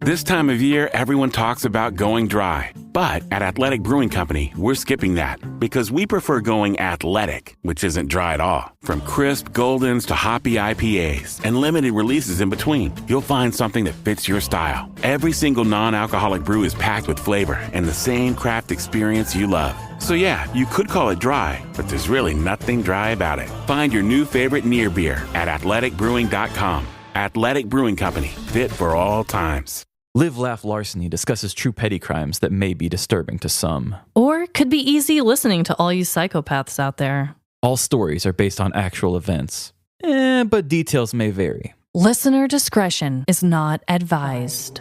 This time of year, everyone talks about going dry. But at Athletic Brewing Company, we're skipping that because we prefer going athletic, which isn't dry at all. From crisp Goldens to hoppy IPAs and limited releases in between, you'll find something that fits your style. Every single non-alcoholic brew is packed with flavor and the same craft experience you love. So yeah, you could call it dry, but there's really nothing dry about it. Find your new favorite near beer at athleticbrewing.com. Athletic Brewing Company, fit for all times. Live, Laugh, Larceny discusses true petty crimes that may be disturbing to some. Or could be easy listening to all you psychopaths out there. All stories are based on actual events, but details may vary. Listener discretion is not advised.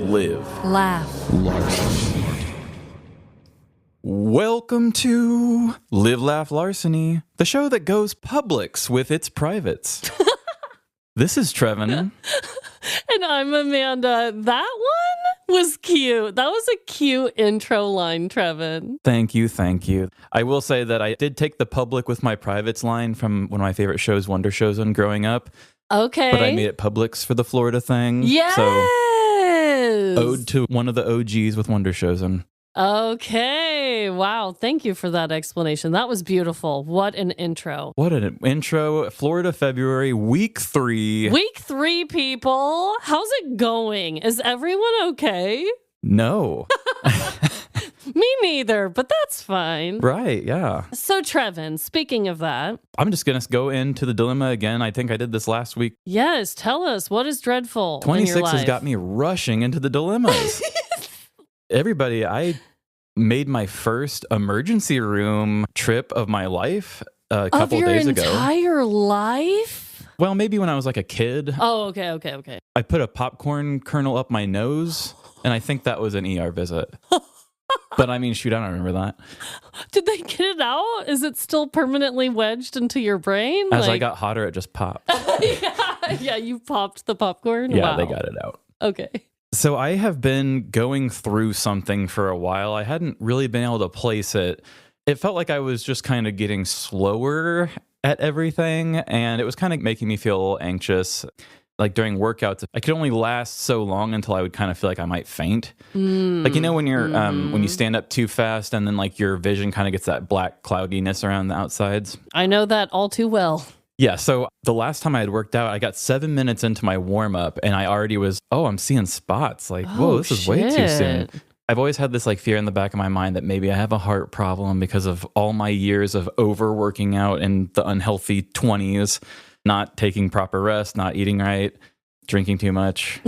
Live, Laugh, Larceny. Welcome to Live, Laugh, Larceny, the show that goes Publix with its privates. This is Trevin. And I'm Amanda. That one was cute. That was a cute intro line, Trevin. Thank you, thank you. I will say that I did take the public with my privates line from one of my favorite shows, Wonder Shows, on growing up. Okay. But I made it Publix for the Florida thing. Yes. So ode to one of the OGs with Wonder Shows. Okay. Wow. Thank you for that explanation. That was beautiful. What an intro. What an intro. Florida, February, week 3. Week 3, people. How's it going? Is everyone okay? No. Me neither, but that's fine. Right, yeah. So, Trevin, speaking of that. I'm just going to go into the dilemma again. I think I did this last week. Yes, tell us. What is dreadful 26 in your life? has got me rushing into the dilemmas. Everybody, I made my first emergency room trip of my life a couple days ago. Of your entire life? Well, maybe when I was like a kid. Oh, okay. I put a popcorn kernel up my nose, and I think that was an ER visit. But I mean, shoot, I don't remember that. Did they get it out? Is it still permanently wedged into your brain? As I got hotter, it just popped. Yeah, you popped the popcorn? Yeah, Wow. they got it out. Okay. So I have been going through something for a while. I hadn't really been able to place it. It felt like I was just kind of getting slower at everything, and it was kind of making me feel anxious. Like during workouts, I could only last so long until I would kind of feel like I might faint. Like, you know, when you're when you stand up too fast and then like your vision kind of gets that black cloudiness around the outsides. I know that all too well. Yeah, so the last time I had worked out, I got 7 minutes into my warm-up and I already was, I'm seeing spots. Like, whoa, this is way too soon. I've always had this like fear in the back of my mind that maybe I have a heart problem because of all my years of overworking out in the unhealthy 20s, not taking proper rest, not eating right, drinking too much.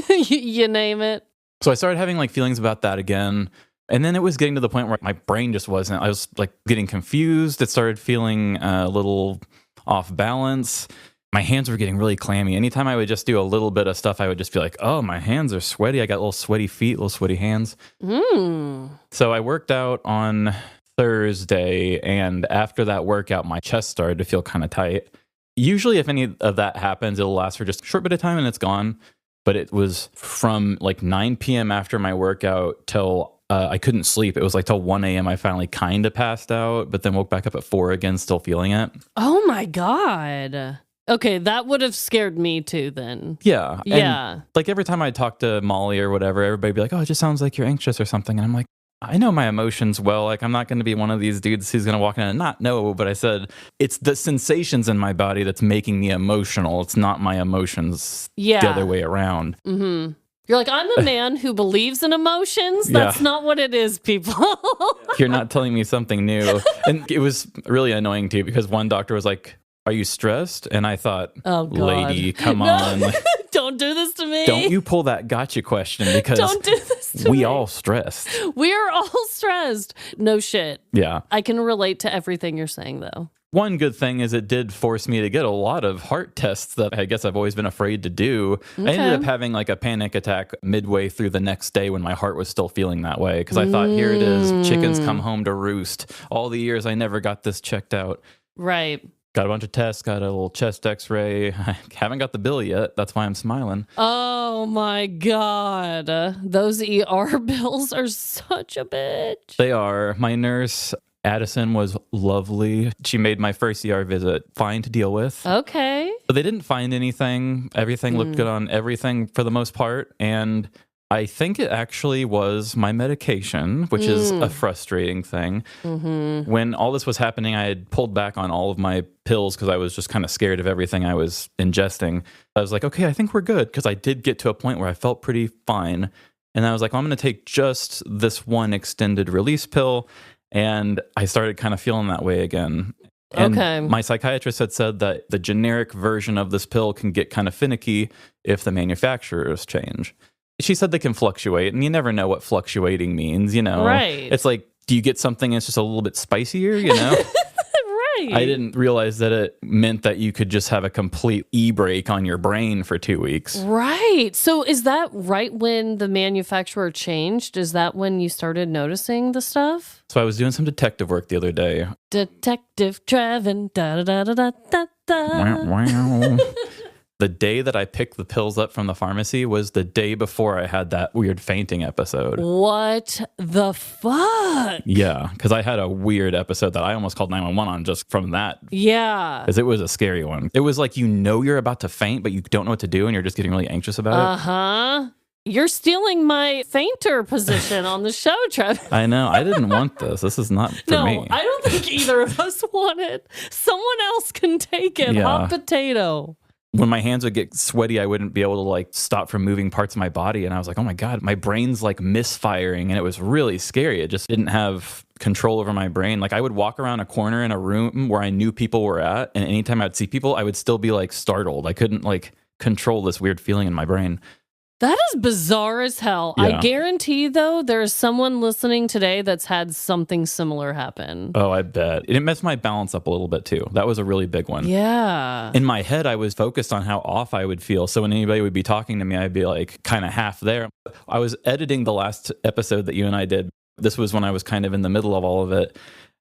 You name it. So I started having like feelings about that again. And then it was getting to the point where my brain just wasn't, I was like getting confused. It started feeling a little off balance. My hands were getting really clammy. Anytime I would just do a little bit of stuff, I would just be like, oh, my hands are sweaty. I got little sweaty feet, little sweaty hands. So I worked out on Thursday, and after that workout, my chest started to feel kind of tight. Usually if any of that happens, it'll last for just a short bit of time and it's gone. But it was from like 9 p.m. after my workout till I couldn't sleep. It was like till 1 a.m. I finally kind of passed out, but then woke back up at 4 again, still feeling it. Oh my God. Okay, that would have scared me too then. Yeah. Yeah. And like every time I talk to Molly or whatever, everybody would be like, oh, it just sounds like you're anxious or something. And I'm like, I know my emotions well. Like, I'm not going to be one of these dudes who's going to walk in and not know. But I said, it's the sensations in my body that's making me emotional. It's not my emotions the other way around. Mm-hmm. You're like, I'm a man who believes in emotions. That's not what it is, people. You're not telling me something new. And it was really annoying too, because one doctor was like, are you stressed? And I thought, oh, God. Lady, come on. Don't do this to me. Don't you pull that gotcha question, because don't do this to me. We all stressed. We are all stressed. No shit. Yeah. I can relate to everything you're saying, though. One good thing is it did force me to get a lot of heart tests that I guess I've always been afraid to do. Okay. I ended up having like a panic attack midway through the next day when my heart was still feeling that way, because I thought, here it is, chickens come home to roost. All the years I never got this checked out. Right. Got a bunch of tests, got a little chest x-ray. I haven't got the bill yet. That's why I'm smiling. Oh my God. Those ER bills are such a bitch. They are. My nurse, Addison, was lovely. She made my first ER visit fine to deal with. Okay. But they didn't find anything. Everything looked good on everything for the most part. And I think it actually was my medication, which is a frustrating thing. When all this was happening, I had pulled back on all of my pills because I was just kind of scared of everything I was ingesting. I was like, okay, I think we're good, because I did get to a point where I felt pretty fine. And I was like, well, I'm going to take just this one extended release pill. And I started kind of feeling that way again. And my psychiatrist had said that the generic version of this pill can get kind of finicky if the manufacturers change. She said they can fluctuate, and you never know what fluctuating means, you know? Right. It's like, do you get something that's just a little bit spicier, you know? Right. I didn't realize that it meant that you could just have a complete e-brake on your brain for 2 weeks. Right. So is that right when the manufacturer changed? Is that when you started noticing the stuff? So I was doing some detective work the other day. Detective Trevin. Da, da, da, da, da, da. Wow. The day that I picked the pills up from the pharmacy was the day before I had that weird fainting episode. What the fuck? Yeah, because I had a weird episode that I almost called 911 on just from that. Yeah. Because it was a scary one. It was like, you know, you're about to faint, but you don't know what to do, and you're just getting really anxious about it. Uh-huh. You're stealing my fainter position on the show, Trevin. I know. I didn't want this. This is not for me. No, I don't think either of us want it. Someone else can take it. Yeah. Hot potato. When my hands would get sweaty, I wouldn't be able to like stop from moving parts of my body. And I was like, oh my God, my brain's like misfiring. And it was really scary. It just didn't have control over my brain. Like I would walk around a corner in a room where I knew people were at. And anytime I'd see people, I would still be like startled. I couldn't like control this weird feeling in my brain. That is bizarre as hell. Yeah. I guarantee, though, there's someone listening today that's had something similar happen. Oh, I bet. It messed my balance up a little bit too. That was a really big one. Yeah. In my head, I was focused on how off I would feel. So when anybody would be talking to me, I'd be like kind of half there. I was editing the last episode that you and I did. This was when I was kind of in the middle of all of it.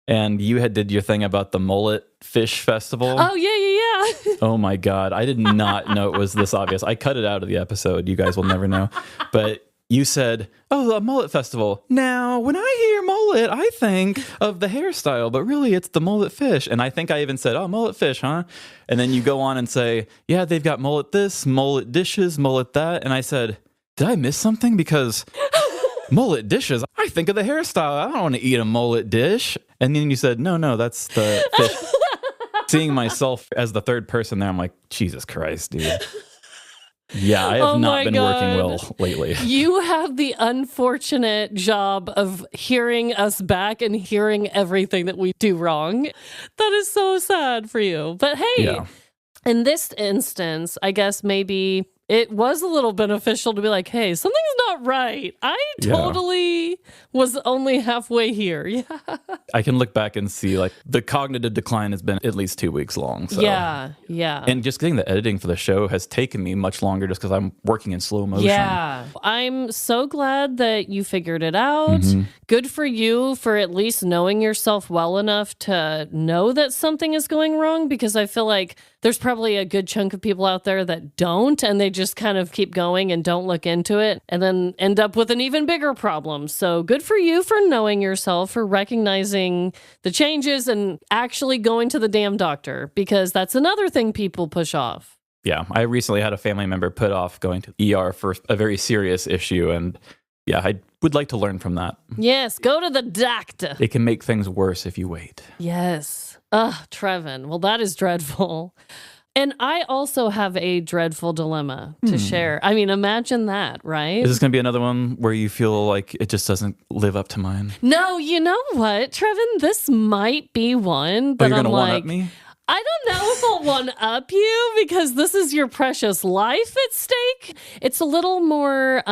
And you had did your thing about the mullet fish festival. Oh, yeah. Oh my God. I did not know it was this obvious. I cut it out of the episode. You guys will never know. But you said, oh, the mullet festival. Now, when I hear mullet, I think of the hairstyle, but really it's the mullet fish. And I think I even said, oh, mullet fish, huh? And then you go on and say, yeah, they've got mullet this, mullet dishes, mullet that. And I said, did I miss something? Because mullet dishes, I think of the hairstyle. I don't want to eat a mullet dish. And then you said, no, that's the fish. Seeing myself as the third person there, I'm like, Jesus Christ, dude. Yeah, I have not been working well lately. You have the unfortunate job of hearing us back and hearing everything that we do wrong. That is so sad for you. But hey, in this instance, I guess maybe it was a little beneficial to be like, hey, something's not right. I totally was only halfway here. Yeah. I can look back and see like the cognitive decline has been at least 2 weeks long. So. Yeah. And just getting the editing for the show has taken me much longer just because I'm working in slow motion. Yeah. I'm so glad that you figured it out. Good for you for at least knowing yourself well enough to know that something is going wrong, because I feel like there's probably a good chunk of people out there that don't, and they just kind of keep going and don't look into it and then end up with an even bigger problem. So good for you for knowing yourself, for recognizing the changes and actually going to the damn doctor, because that's another thing people push off. Yeah, I recently had a family member put off going to ER for a very serious issue, and yeah, I would like to learn from that. Yes, go to the doctor. It can make things worse if you wait. Yes. Trevin. Well, that is dreadful. And I also have a dreadful dilemma to share. I mean, imagine that, right? Is this going to be another one where you feel like it just doesn't live up to mine? No, you know what, Trevin? This might be one, but you're I'm going to like, one-up me? I don't know if I'll one-up you, because this is your precious life at stake. It's a little more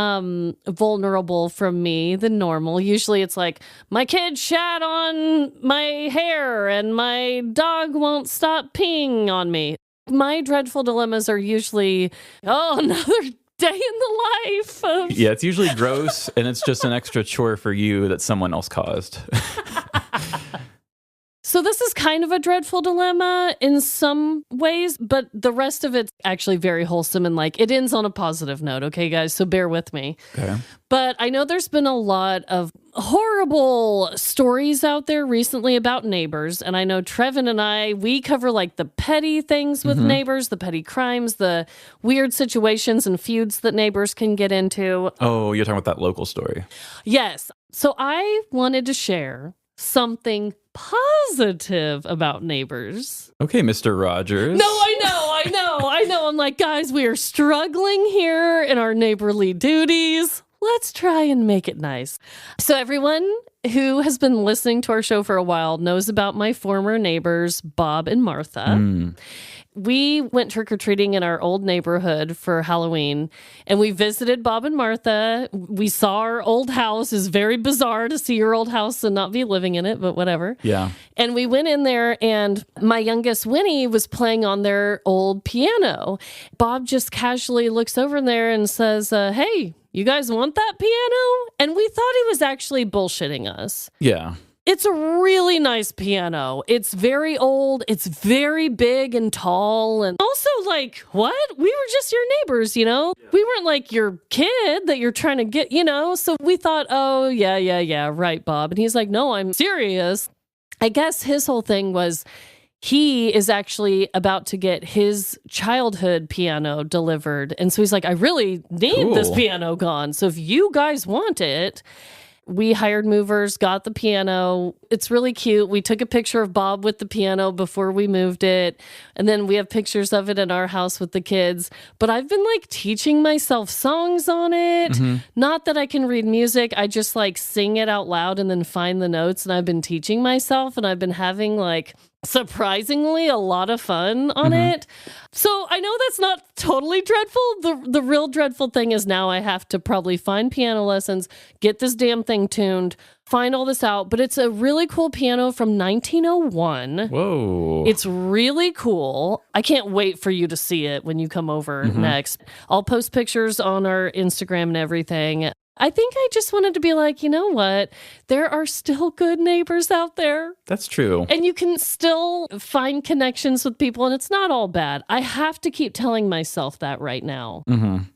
vulnerable from me than normal. Usually it's like, my kid shat on my hair and my dog won't stop peeing on me. My dreadful dilemmas are usually, another day in the life of... Yeah, it's usually gross, and it's just an extra chore for you that someone else caused. So this is kind of a dreadful dilemma in some ways, but the rest of it's actually very wholesome and like it ends on a positive note. Okay, guys, so bear with me. Okay. But I know there's been a lot of horrible stories out there recently about neighbors. And I know Trevin and I, we cover like the petty things with neighbors, the petty crimes, the weird situations and feuds that neighbors can get into. Oh, you're talking about that local story. Yes. So I wanted to share something positive about neighbors. Okay, Mr. Rogers. No, I know. I'm like, guys, we are struggling here in our neighborly duties. Let's try and make it nice. So everyone who has been listening to our show for a while knows about my former neighbors, Bob and Martha. We went trick-or-treating in our old neighborhood for Halloween, and we visited Bob and Martha. We saw our old house. It's very bizarre to see your old house and not be living in it, but whatever. Yeah. And we went in there, and my youngest, Winnie, was playing on their old piano. Bob just casually looks over there and says, hey, you guys want that piano? And we thought he was actually bullshitting us. Yeah. It's a really nice piano. It's very old. It's very big and tall. And also, like, what? We were just your neighbors, you know? Yeah. We weren't like your kid that you're trying to get, you know? So we thought, oh, yeah, right, Bob. And he's like, no, I'm serious. I guess his whole thing was he is actually about to get his childhood piano delivered. And so he's like, I really need this piano gone. So if you guys want it... We hired movers, got the piano. It's really cute. We took a picture of Bob with the piano before we moved it. And then we have pictures of it in our house with the kids. But I've been like teaching myself songs on it. Not that I can read music. I just like sing it out loud and then find the notes. And I've been teaching myself and I've been having like surprisingly a lot of fun on it. So I know that's not totally dreadful. The real dreadful thing is now I have to probably find piano lessons, get this damn thing tuned, find all this out. But it's a really cool piano from 1901. Whoa. It's really cool. I can't wait for you to see it when you come over next. I'll post pictures on our Instagram and everything. I think I just wanted to be like, you know what? There are still good neighbors out there. That's true. And you can still find connections with people, and it's not all bad. I have to keep telling myself that right now,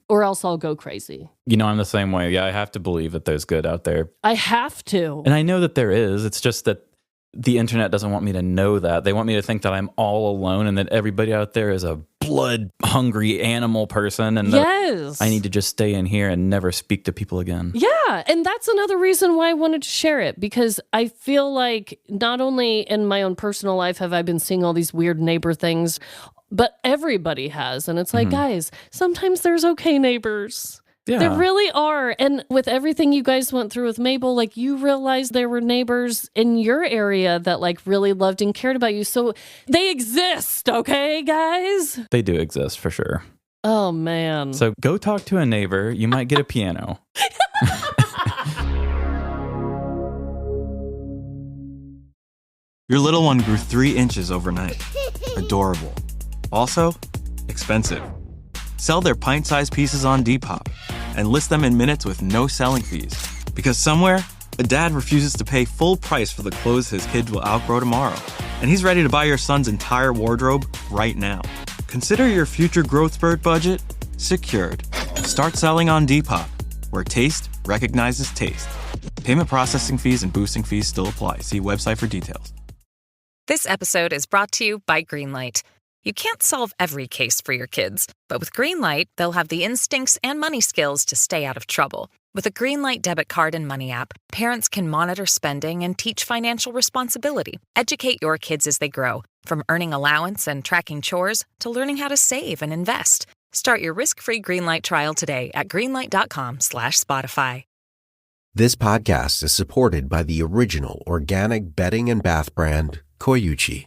or else I'll go crazy. You know, I'm the same way. Yeah, I have to believe that there's good out there. I have to. And I know that there is. It's just that the internet doesn't want me to know that. They want me to think that I'm all alone and that everybody out there is a blood-hungry animal person and that I need to just stay in here and never speak to people again. Yeah, and that's another reason why I wanted to share it, because I feel like not only in my own personal life have I been seeing all these weird neighbor things, but everybody has. And it's like, guys, sometimes there's okay neighbors. Yeah. There really are. And with everything you guys went through with Mabel, like you realized there were neighbors in your area that like really loved and cared about you. So they exist, okay, guys? They do exist for sure. Oh, man. So go talk to a neighbor. You might get a piano. Your little one grew 3 inches overnight. Adorable. Also, expensive. Sell their pint-sized pieces on Depop and list them in minutes with no selling fees. Because somewhere, a dad refuses to pay full price for the clothes his kids will outgrow tomorrow. And he's ready to buy your son's entire wardrobe right now. Consider your future growth spurt budget secured. Start selling on Depop, where taste recognizes taste. Payment processing fees and boosting fees still apply. See website for details. This episode is brought to you by Greenlight. You can't solve every case for your kids, but with Greenlight, they'll have the instincts and money skills to stay out of trouble. With a Greenlight debit card and money app, parents can monitor spending and teach financial responsibility. Educate your kids as they grow, from earning allowance and tracking chores to learning how to save and invest. Start your risk-free Greenlight trial today at greenlight.com/Spotify. This podcast is supported by the original organic bedding and bath brand, Koyuchi.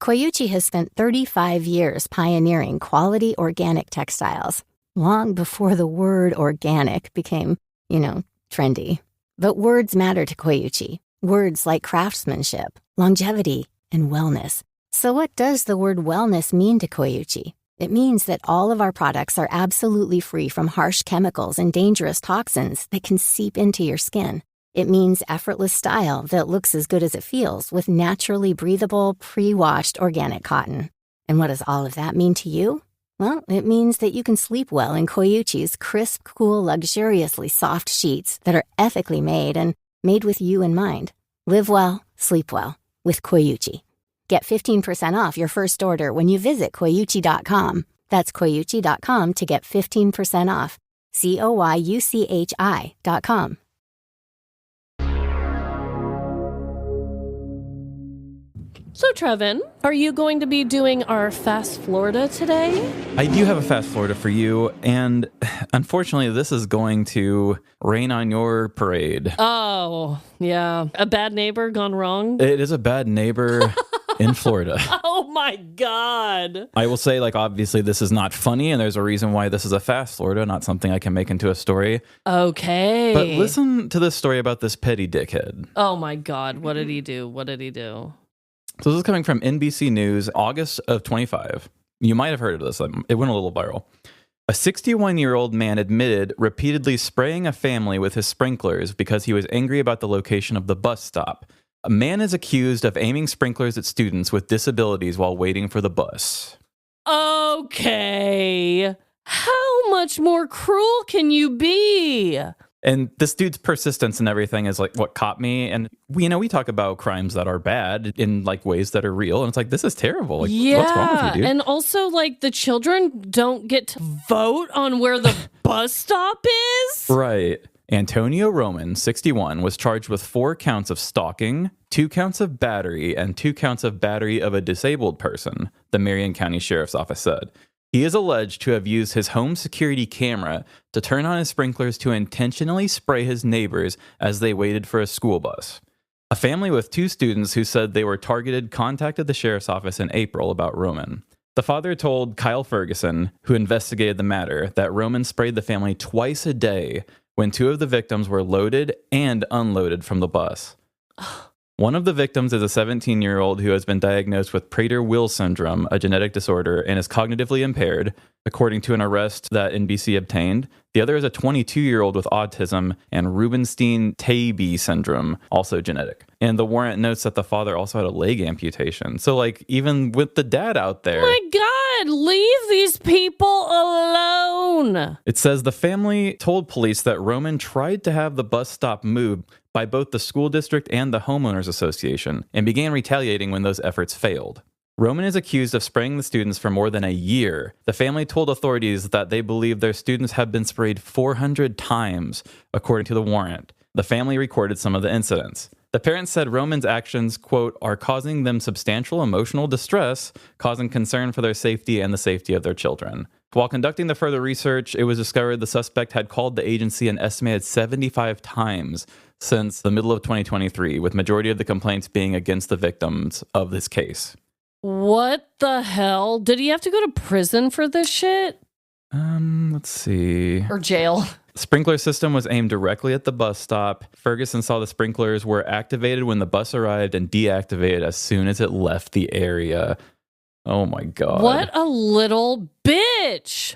Koyuchi has spent 35 years pioneering quality organic textiles, long before the word organic became, trendy. But words matter to Koyuchi. Words like craftsmanship, longevity, and wellness. So what does the word wellness mean to Koyuchi? It means that all of our products are absolutely free from harsh chemicals and dangerous toxins that can seep into your skin. It means effortless style that looks as good as it feels with naturally breathable, pre-washed organic cotton. And what does all of that mean to you? Well, it means that you can sleep well in Koyuchi's crisp, cool, luxuriously soft sheets that are ethically made and made with you in mind. Live well, sleep well with Koyuchi. Get 15% off your first order when you visit Koyuchi.com. That's Koyuchi.com to get 15% off. Koyuchi.com. So, Trevin, are you going to be doing our Fast Florida today? I do have a Fast Florida for you, and unfortunately, this is going to rain on your parade. Oh, yeah. A bad neighbor gone wrong? It is a bad neighbor in Florida. Oh, my God. I will say, obviously, this is not funny, and there's a reason why this is a Fast Florida, not something I can make into a story. Okay. But listen to this story about this petty dickhead. Oh, my God. What did he do? What did he do? So this is coming from NBC News, August of 25. You might have heard of this. It went a little viral. A 61-year-old man admitted repeatedly spraying a family with his sprinklers because he was angry about the location of the bus stop. A man is accused of aiming sprinklers at students with disabilities while waiting for the bus. Okay. How much more cruel can you be? And this dude's persistence and everything is what caught me. And we talk about crimes that are bad in ways that are real. And it's this is terrible. What's wrong with you, dude? And also the children don't get to vote on where the bus stop is. Right. Antonio Roman, 61, was charged with 4 counts of stalking, 2 counts of battery, and 2 counts of battery of a disabled person, the Marion County Sheriff's Office said. He is alleged to have used his home security camera to turn on his sprinklers to intentionally spray his neighbors as they waited for a school bus. A family with 2 students who said they were targeted contacted the sheriff's office in April about Roman. The father told Kyle Ferguson, who investigated the matter, that Roman sprayed the family twice a day when 2 of the victims were loaded and unloaded from the bus. One of the victims is a 17-year-old who has been diagnosed with Prader-Wills syndrome, a genetic disorder, and is cognitively impaired, according to an arrest that NBC obtained. The other is a 22-year-old with autism and Rubinstein-Taybi syndrome, also genetic. And the warrant notes that the father also had a leg amputation. So, even with the dad out there... My God, leave these people alone! It says the family told police that Roman tried to have the bus stop moved by both the school district and the homeowners association, and began retaliating when those efforts failed. Roman is accused of spraying the students for more than a year. The family told authorities that they believe their students have been sprayed 400 times, according to the warrant. The family recorded some of the incidents. The parents said Roman's actions, quote, are causing them substantial emotional distress, causing concern for their safety and the safety of their children. While conducting the further research, it was discovered the suspect had called the agency an estimated 75 times since the middle of 2023, with majority of the complaints being against the victims of this case. What the hell? Did he have to go to prison for this shit? Let's see. Or jail? The sprinkler system was aimed directly at the bus stop. Ferguson saw the sprinklers were activated when the bus arrived and deactivated as soon as it left the area. Oh my God. What a little bitch.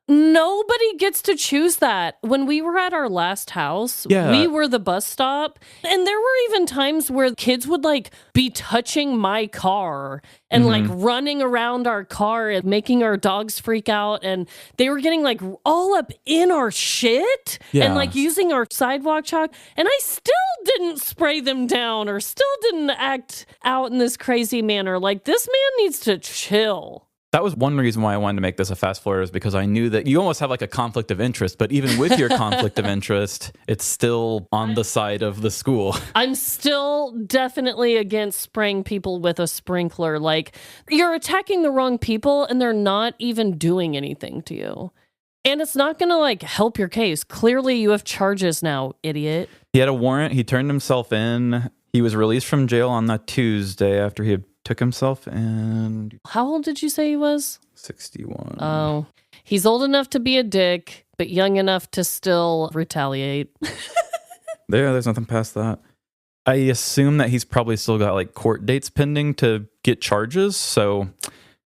Nobody gets to choose that. When we were at our last house, we were the bus stop. And there were even times where kids would be touching my car and running around our car and making our dogs freak out. And they were getting all up in our shit and using our sidewalk chalk. And I still didn't spray them down or still didn't act out in this crazy manner. This man needs to chill. That was one reason why I wanted to make this a fast forward, is because I knew that you almost have a conflict of interest, but even with your conflict of interest, it's still on the side of the school. I'm still definitely against spraying people with a sprinkler. You're attacking the wrong people and they're not even doing anything to you. And it's not going to help your case. Clearly you have charges now, idiot. He had a warrant. He turned himself in. He was released from jail on that Tuesday after he had took himself in. How old did you say he was? 61. Oh, he's old enough to be a dick, but young enough to still retaliate. There's nothing past that. I assume that he's probably still got court dates pending to get charges. So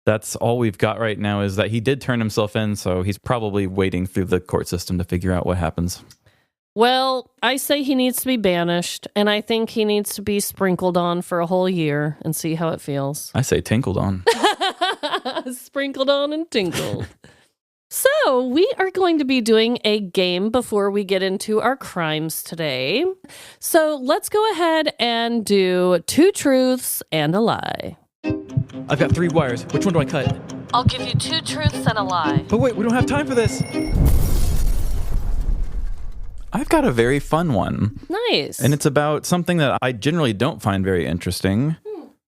that's all we've got right now, is that he did turn himself in. So he's probably waiting through the court system to figure out what happens. Well, I say he needs to be banished, and I think he needs to be sprinkled on for a whole year and see how it feels. I say tinkled on. Sprinkled on and tinkled. So, we are going to be doing a game before we get into our crimes today. So, let's go ahead and do 2 truths and a lie. I've got 3 wires. Which one do I cut? I'll give you 2 truths and a lie. But wait, we don't have time for this. I've got a very fun one. Nice. And it's about something that I generally don't find very interesting.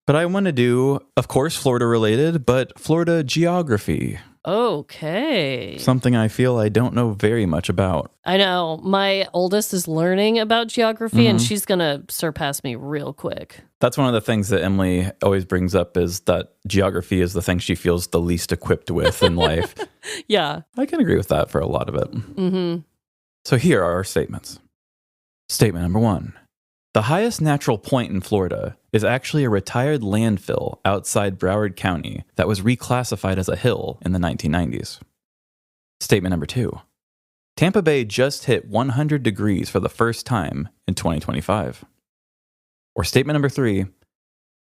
But I want to do, of course, Florida related, but Florida geography. Okay. Something I feel I don't know very much about. I know. My oldest is learning about geography, and she's going to surpass me real quick. That's one of the things that Emily always brings up is that geography is the thing she feels the least equipped with in life. Yeah. I can agree with that for a lot of it. Mm-hmm. So here are our statements. Statement number 1. The highest natural point in Florida is actually a retired landfill outside Broward County that was reclassified as a hill in the 1990s. Statement number 2. Tampa Bay just hit 100 degrees for the first time in 2025. Or statement number 3.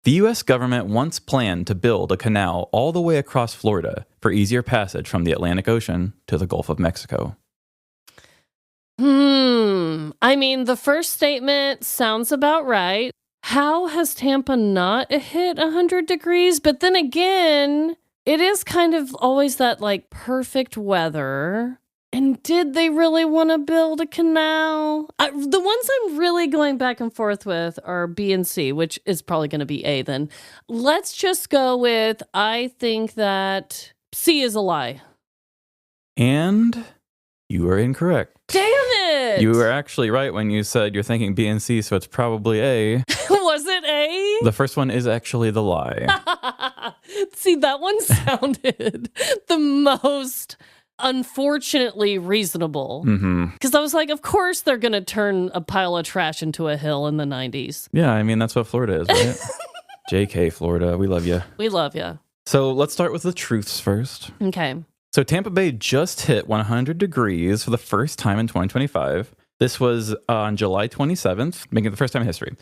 The U.S. government once planned to build a canal all the way across Florida for easier passage from the Atlantic Ocean to the Gulf of Mexico. I mean, the first statement sounds about right. How has Tampa not hit 100 degrees? But then again, it is kind of always that like perfect weather. And did they really want to build a canal? The ones I'm really going back and forth with are B and C, which is probably going to be A then. Let's just go with, I think that C is a lie. And you are incorrect. Damn it! You were actually right when you said you're thinking B and C, so it's probably A. Was it A? The first one is actually the lie. See, that one sounded the most unfortunately reasonable. Because I was like, of course they're going to turn a pile of trash into a hill in the 90s. Yeah, I mean, that's what Florida is, right? JK, Florida, we love you. We love you. So let's start with the truths first. Okay. So Tampa Bay just hit 100 degrees for the first time in 2025. This was on July 27th, making it the first time in history.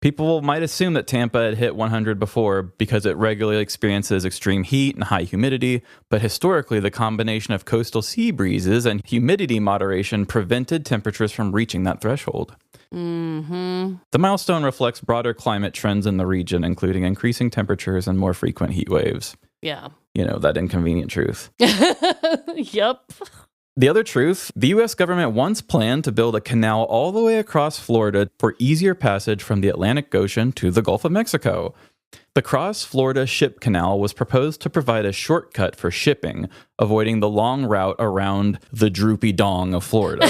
People might assume that Tampa had hit 100 before because it regularly experiences extreme heat and high humidity, but historically the combination of coastal sea breezes and humidity moderation prevented temperatures from reaching that threshold. The milestone reflects broader climate trends in the region, including increasing temperatures and more frequent heat waves. Yeah. You know, that inconvenient truth. Yep. The other truth, the U.S. government once planned to build a canal all the way across Florida for easier passage from the Atlantic Ocean to the Gulf of Mexico. The Cross-Florida Ship Canal was proposed to provide a shortcut for shipping, avoiding the long route around the droopy dong of Florida.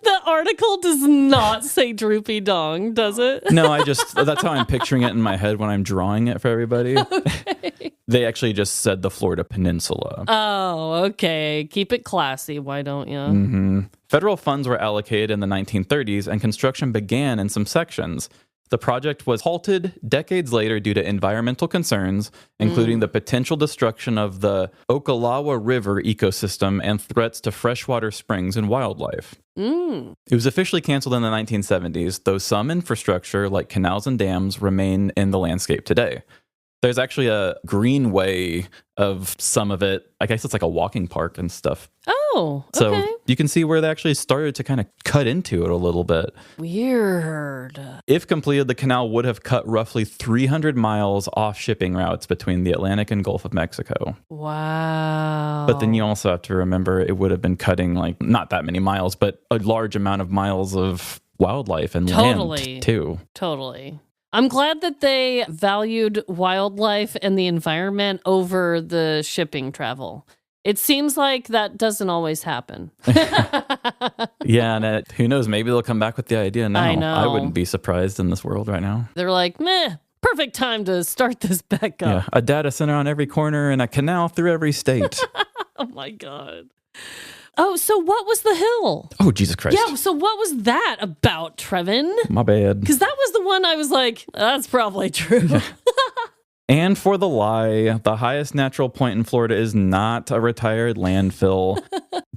The article does not say droopy dong, does it? No, that's how I'm picturing it in my head when I'm drawing it for everybody. Okay. They actually just said the Florida Peninsula. Oh, okay. Keep it classy, why don't you? Federal funds were allocated in the 1930s and construction began in some sections. The project was halted decades later due to environmental concerns, including the potential destruction of the Ocala River ecosystem and threats to freshwater springs and wildlife. It was officially canceled in the 1970s, though some infrastructure, like canals and dams, remain in the landscape today. There's actually a greenway of some of it. I guess it's like a walking park and stuff. Oh, okay. So you can see where they actually started to kind of cut into it a little bit. Weird. If completed, the canal would have cut roughly 300 miles off shipping routes between the Atlantic and Gulf of Mexico. Wow. But then you also have to remember it would have been cutting like not that many miles, but a large amount of miles of wildlife and land too. Totally. I'm glad that they valued wildlife and the environment over the shipping travel. It seems like that doesn't always happen. Yeah, and who knows? Maybe they'll come back with the idea now. I know. I wouldn't be surprised in this world right now. They're like, meh, perfect time to start this back up. Yeah, a data center on every corner and a canal through every state. Oh, my God. Oh, so what was the hill? Oh, Jesus Christ. Yeah, so what was that about, Trevin? My bad. Because that was the one I was like, that's probably true. And for the lie, the highest natural point in Florida is not a retired landfill.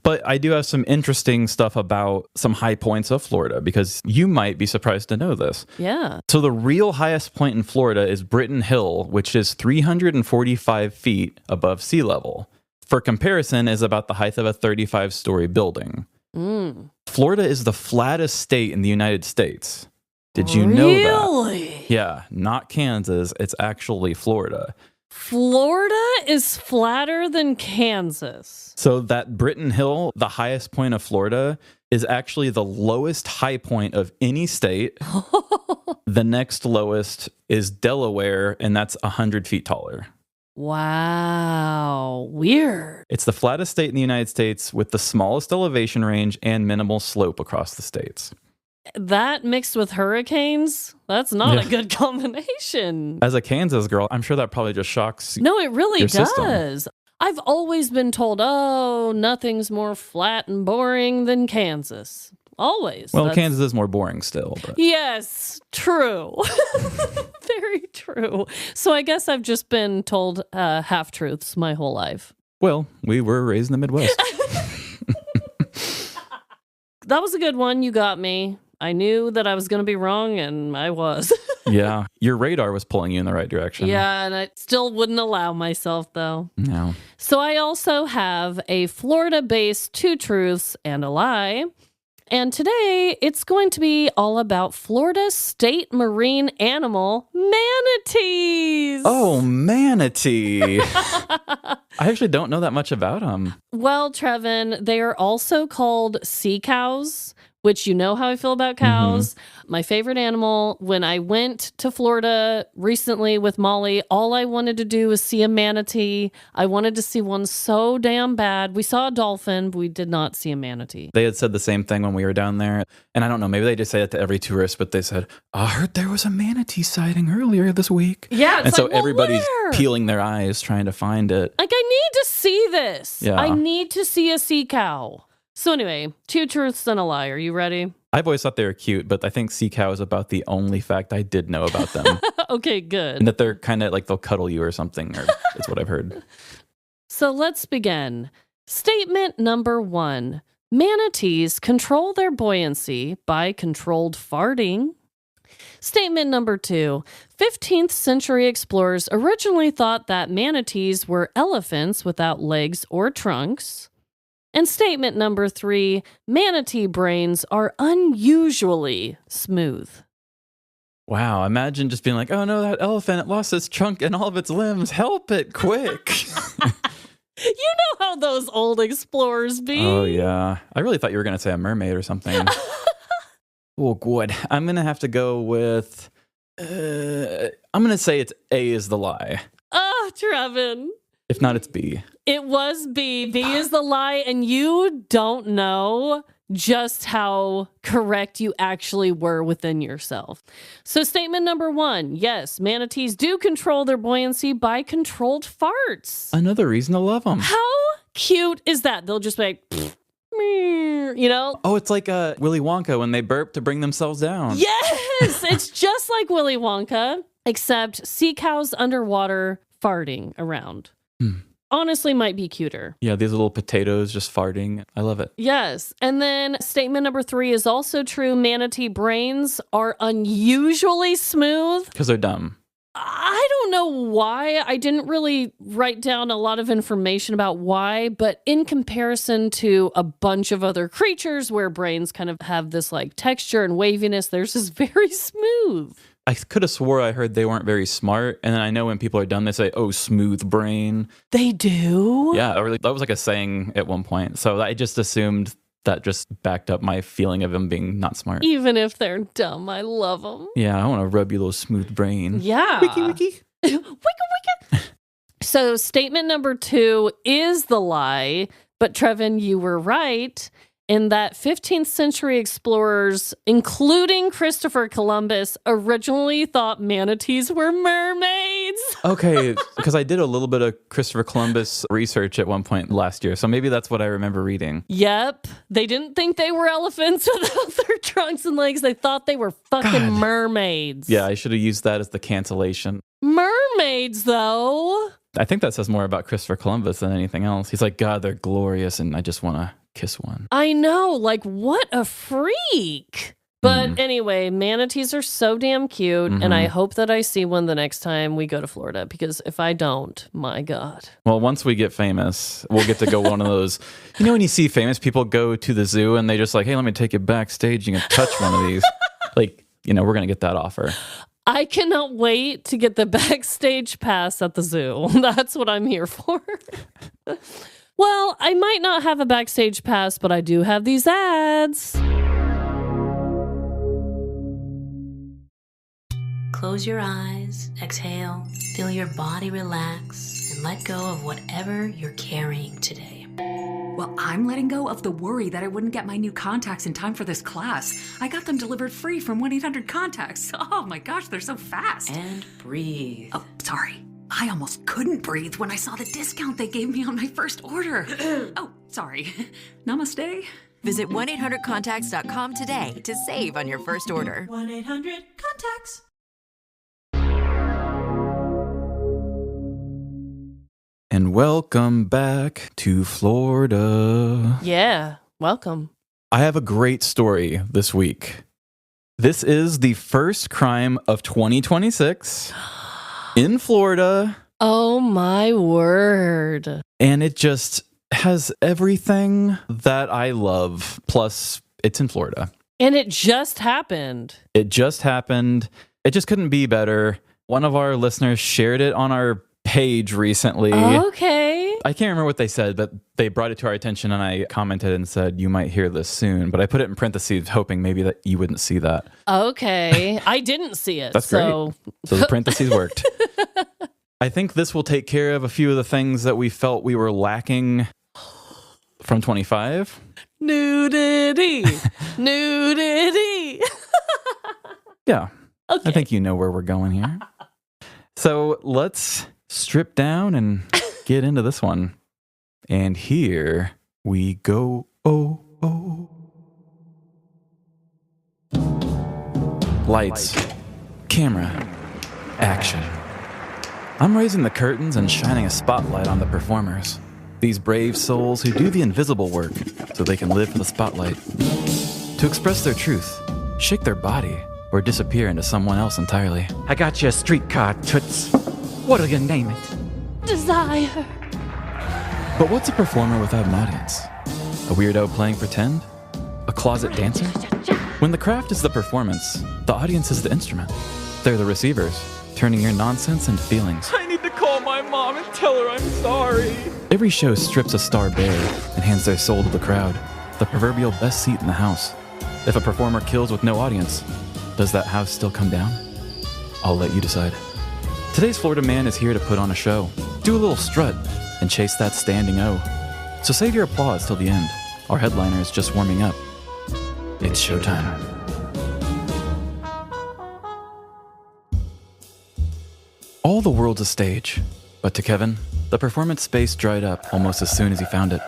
But I do have some interesting stuff about some high points of Florida because you might be surprised to know this. Yeah. So the real highest point in Florida is Britton Hill, which is 345 feet above sea level. For comparison, is about the height of a 35-story building. Florida is the flattest state in the United States. Did you know that? Really? Yeah, not Kansas. It's actually Florida. Florida is flatter than Kansas. So that Britton Hill, the highest point of Florida, is actually the lowest high point of any state. The next lowest is Delaware, and that's 100 feet taller. Wow. Weird. It's the flattest state in the United States with the smallest elevation range and minimal slope across the states. That mixed with hurricanes, that's not a good combination. As a Kansas girl, I'm sure that probably just shocks No, it really your does. system. I've always been told, oh, nothing's more flat and boring than Kansas. Always. Well, Kansas is more boring still. But. Yes, true. Very true. So I guess I've just been told half-truths my whole life. Well, we were raised in the Midwest. That was a good one. You got me. I knew that I was going to be wrong, and I was. Yeah, your radar was pulling you in the right direction. Yeah, and I still wouldn't allow myself, though. No. So I also have a Florida-based 2 truths and a lie. And today, it's going to be all about Florida's state marine animal, manatees. Oh, manatee. I actually don't know that much about them. Well, Trevin, they are also called sea cows, which you know how I feel about cows. My favorite animal. When I went to Florida recently with Molly, all I wanted to do was see a manatee. I wanted to see one so damn bad. We saw a dolphin, but we did not see a manatee. They had said the same thing when we were down there. And I don't know, maybe they just say it to every tourist, but they said, I heard there was a manatee sighting earlier this week. Yeah, and so like, well, everybody's where? peeling their eyes trying to find it. Like, I need to see this. Yeah. I need to see a sea cow. So anyway, 2 truths and a lie. Are you ready? I've always thought they were cute, but I think sea cow is about the only fact I did know about them. Okay, good. And that they're kind of like they'll cuddle you or something, or is what I've heard. So let's begin. Statement number 1. Manatees control their buoyancy by controlled farting. Statement number 2. 15th century explorers originally thought that manatees were elephants without legs or trunks. And statement number 3, manatee brains are unusually smooth. Wow, imagine just being like, oh no, that elephant, it lost its trunk and all of its limbs. Help it quick. You know how those old explorers be. Oh yeah. I really thought you were going to say a mermaid or something. Oh, good. I'm going to have to go with, I'm going to say it's A is the lie. Oh, Trevin. If not, it's B. It was B. B is the lie, and you don't know just how correct you actually were within yourself. So statement number 1, yes, manatees do control their buoyancy by controlled farts. Another reason to love them. How cute is that? They'll just be like, pfft, meh, you know? Oh, it's like Willy Wonka when they burp to bring themselves down. Yes! It's just like Willy Wonka, except sea cows underwater farting around. Honestly, might be cuter. Yeah, these little potatoes just farting. I love it. Yes. And then statement number 3 is also true. Manatee brains are unusually smooth. Because they're dumb. I don't know why. I didn't really write down a lot of information about why, but in comparison to a bunch of other creatures where brains kind of have this like texture and waviness, theirs is very smooth. I could have swore I heard they weren't very smart. And then I know when people are dumb, they say, oh, smooth brain. They do? Yeah, that was like a saying at one point. So I just assumed that just backed up my feeling of them being not smart. Even if they're dumb, I love them. Yeah, I want to rub your little smooth brain. Yeah. Wiki, wiki. Wiki, wiki. So statement number 2 is the lie. But Trevin, you were right in that 15th century explorers, including Christopher Columbus, originally thought manatees were mermaids. Okay, because I did a little bit of Christopher Columbus research at one point last year, so maybe that's what I remember reading. Yep. They didn't think they were elephants without their trunks and legs. They thought they were fucking mermaids. Yeah, I should have used that as the cancellation. Mermaids. mermaids, though. I think that says more about Christopher Columbus than anything else. He's like, God, they're glorious, and I just want to kiss one. I know, like, what a freak. But anyway, manatees are so damn cute, and I hope that I see one the next time we go to Florida, because if I don't, my God. Well, once we get famous, we'll get to go one of those. You know when you see famous people go to the zoo and they just like, hey, let me take you backstage. You can touch one of these. Like, you know, we're going to get that offer. I cannot wait to get the backstage pass at the zoo. That's what I'm here for. Well, I might not have a backstage pass, but I do have these ads. Close your eyes, exhale, feel your body relax, and let go of whatever you're carrying today. Well, I'm letting go of the worry that I wouldn't get my new contacts in time for this class. I got them delivered free from 1-800-CONTACTS. Oh my gosh, they're so fast. And breathe. Oh, sorry. I almost couldn't breathe when I saw the discount they gave me on my first order. Oh, sorry. Namaste. Visit 1-800-CONTACTS.com today to save on your first order. 1-800-CONTACTS. And welcome back to Florida. Yeah, welcome. I have a great story this week. This is the first crime of 2026 in Florida. Oh my word. And it just has everything that I love. Plus, it's in Florida. And it just happened. It just happened. It just couldn't be better. One of our listeners shared it on our page recently. Okay. I can't remember what they said, but they brought it to our attention and I commented and said, you might hear this soon. But I put it in parentheses, hoping maybe that you wouldn't see that. Okay. I didn't see it. That's great. So the parentheses worked. I think this will take care of a few of the things that we felt we were lacking from 25. Nudity. Nudity. Yeah. Okay. I think you know where we're going here. So let's strip down and get into this one. And here we go. Lights, camera, action. I'm raising the curtains and shining a spotlight on the performers. These brave souls who do the invisible work so they can live for the spotlight. To express their truth, shake their body, or disappear into someone else entirely. I got you a streetcar, Toots. What'll you name it? Desire. But what's a performer without an audience? A weirdo playing pretend? A closet dancer? When the craft is the performance, the audience is the instrument. They're the receivers, turning your nonsense into feelings. I need to call my mom and tell her I'm sorry. Every show strips a star bare and hands their soul to the crowd, the proverbial best seat in the house. If a performer kills with no audience, does that house still come down? I'll let you decide. Today's Florida man is here to put on a show, do a little strut, and chase that standing O. So save your applause till the end. Our headliner is just warming up. It's showtime. All the world's a stage, but to Kevin, the performance space dried up almost as soon as he found it.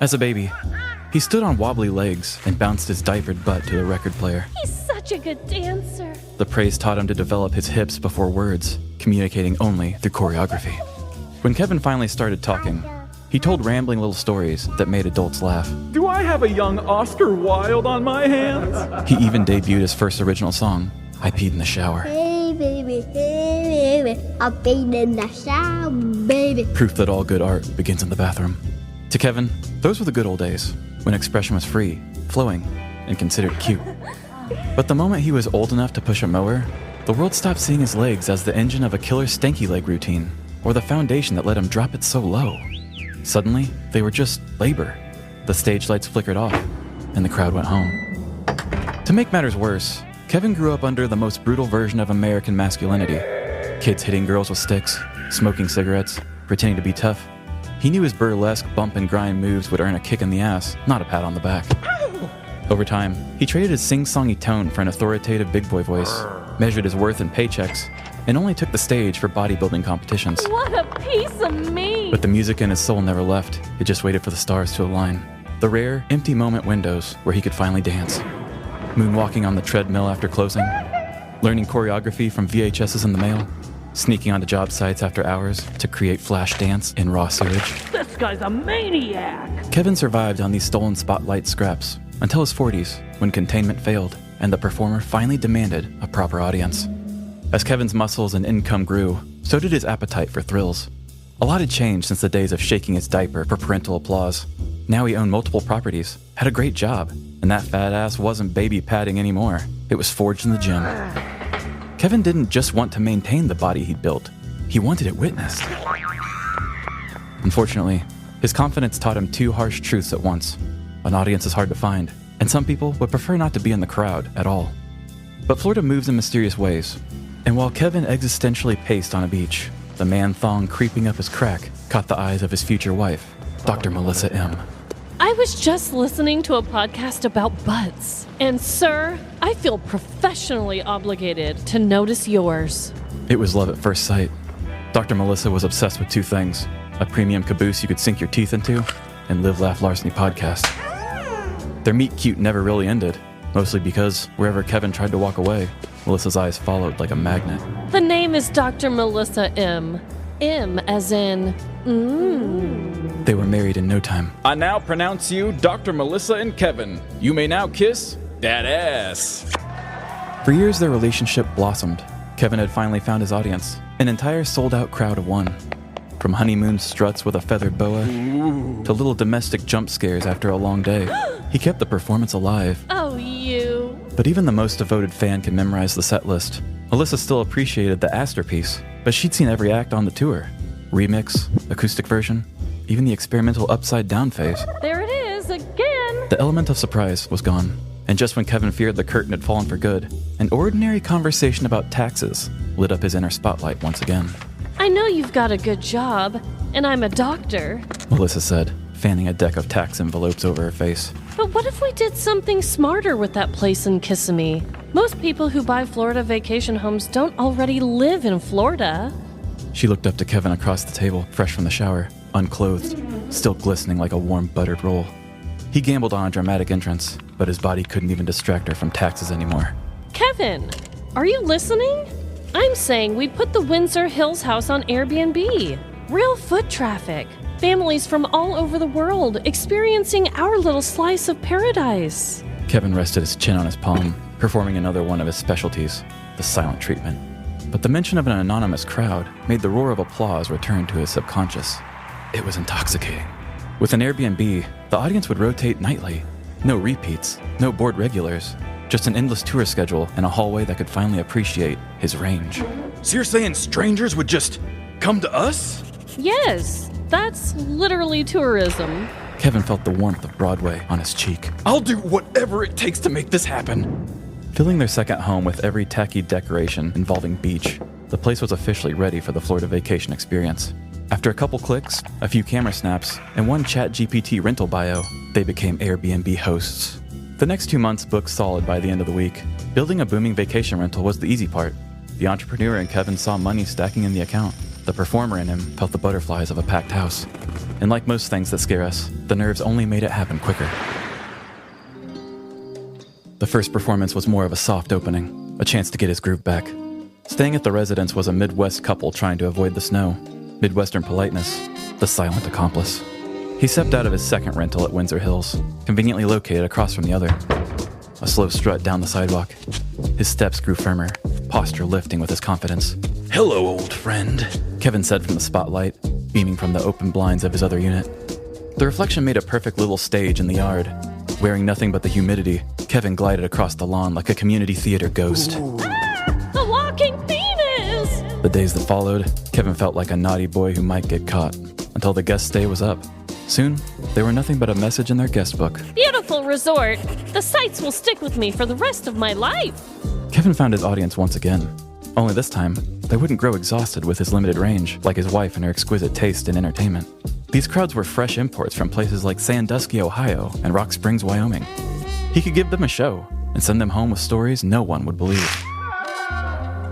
As a baby, he stood on wobbly legs and bounced his diapered butt to the record player. He's such a good dancer. The praise taught him to develop his hips before words, communicating only through choreography. When Kevin finally started talking, he told rambling little stories that made adults laugh. Do I have a young Oscar Wilde on my hands? He even debuted his first original song, I Peed in the Shower. Hey, baby, I'll be in the shower, baby. Proof that all good art begins in the bathroom. To Kevin, those were the good old days, when expression was free, flowing, and considered cute. But the moment he was old enough to push a mower, the world stopped seeing his legs as the engine of a killer stanky leg routine, or the foundation that let him drop it so low. Suddenly, they were just labor. The stage lights flickered off, and the crowd went home. To make matters worse, Kevin grew up under the most brutal version of American masculinity. Kids hitting girls with sticks, smoking cigarettes, pretending to be tough. He knew his burlesque bump and grind moves would earn a kick in the ass, not a pat on the back. Over time, he traded his sing-songy tone for an authoritative big boy voice, measured his worth in paychecks, and only took the stage for bodybuilding competitions. What a piece of meat. But the music in his soul never left. It just waited for the stars to align. The rare, empty moment windows where he could finally dance. Moonwalking on the treadmill after closing. Learning choreography from VHSs in the mail. sneaking onto job sites after hours to create flash dance in raw sewage. This guy's a maniac! Kevin survived on these stolen spotlight scraps until his 40s, when containment failed and the performer finally demanded a proper audience. As Kevin's muscles and income grew, so did his appetite for thrills. A lot had changed since the days of shaking his diaper for parental applause. Now he owned multiple properties, had a great job, and that fat ass wasn't baby padding anymore. It was forged in the gym. Kevin didn't just want to maintain the body he'd built. He wanted it witnessed. Unfortunately, his confidence taught him two harsh truths at once. An audience is hard to find, and some people would prefer not to be in the crowd at all. But Florida moves in mysterious ways, and while Kevin existentially paced on a beach, the man thong creeping up his crack caught the eyes of his future wife, Dr. Melissa M. I was just listening to a podcast about butts, and sir, I feel professionally obligated to notice yours. It was love at first sight. Dr. Melissa was obsessed with two things: a premium caboose you could sink your teeth into, and Live Laugh Larceny podcast. Their meet-cute never really ended, mostly because wherever Kevin tried to walk away, Melissa's eyes followed like a magnet. The name is Dr. Melissa M. M as in, They were married in no time. I now pronounce you Dr. Melissa and Kevin. You may now kiss that ass. For years, their relationship blossomed. Kevin had finally found his audience, an entire sold-out crowd of one. From honeymoon struts with a feathered boa to little domestic jump scares after a long day, he kept the performance alive. Oh, you. But even the most devoted fan can memorize the set list. Melissa still appreciated the Astor piece, but she'd seen every act on the tour. Remix, acoustic version, even the experimental upside-down phase. There it is again. The element of surprise was gone. And just when Kevin feared the curtain had fallen for good, an ordinary conversation about taxes lit up his inner spotlight once again. I know you've got a good job, and I'm a doctor. Melissa said, fanning a deck of tax envelopes over her face. But what if we did something smarter with that place in Kissimmee? Most people who buy Florida vacation homes don't already live in Florida. She looked up to Kevin across the table, fresh from the shower, unclothed, still glistening like a warm buttered roll. He gambled on a dramatic entrance, but his body couldn't even distract her from taxes anymore. Kevin, are you listening? I'm saying we put the Windsor Hills house on Airbnb. Real foot traffic. Families from all over the world experiencing our little slice of paradise. Kevin rested his chin on his palm, performing another one of his specialties, the silent treatment. But the mention of an anonymous crowd made the roar of applause return to his subconscious. It was intoxicating. With an Airbnb, the audience would rotate nightly. No repeats, no bored regulars, just an endless tour schedule and a hallway that could finally appreciate his range. So you're saying strangers would just come to us? Yes, that's literally tourism. Kevin felt the warmth of Broadway on his cheek. I'll do whatever it takes to make this happen. Filling their second home with every tacky decoration involving beach, the place was officially ready for the Florida vacation experience. After a couple clicks, a few camera snaps, and one ChatGPT rental bio, they became Airbnb hosts. The next 2 months booked solid by the end of the week. Building a booming vacation rental was the easy part. The entrepreneur in Kevin saw money stacking in the account. The performer in him felt the butterflies of a packed house. And like most things that scare us, the nerves only made it happen quicker. The first performance was more of a soft opening, a chance to get his groove back. Staying at the residence was a Midwest couple trying to avoid the snow. Midwestern politeness, the silent accomplice. He stepped out of his second rental at Windsor Hills, conveniently located across from the other. A slow strut down the sidewalk. His steps grew firmer, posture lifting with his confidence. Hello, old friend, Kevin said from the spotlight, beaming from the open blinds of his other unit. The reflection made a perfect little stage in the yard. Wearing nothing but the humidity, Kevin glided across the lawn like a community theater ghost. The walking penis! The days that followed, Kevin felt like a naughty boy who might get caught, until the guest stay was up. Soon, they were nothing but a message in their guest book. Beautiful resort. The sights will stick with me for the rest of my life. Kevin found his audience once again. Only this time, they wouldn't grow exhausted with his limited range, like his wife and her exquisite taste in entertainment. These crowds were fresh imports from places like Sandusky, Ohio, and Rock Springs, Wyoming. He could give them a show and send them home with stories no one would believe.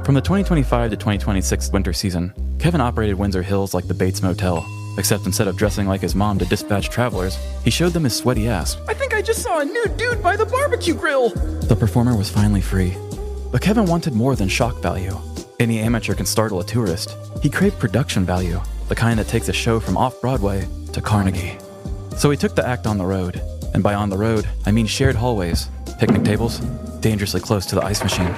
From the 2025 to 2026 winter season, Kevin operated Windsor Hills like the Bates Motel, except instead of dressing like his mom to dispatch travelers, he showed them his sweaty ass. I think I just saw a nude dude by the barbecue grill. The performer was finally free. But Kevin wanted more than shock value. Any amateur can startle a tourist. He craved production value, the kind that takes a show from off-Broadway to Carnegie. So he took the act on the road. And by on the road, I mean shared hallways, picnic tables, dangerously close to the ice machine.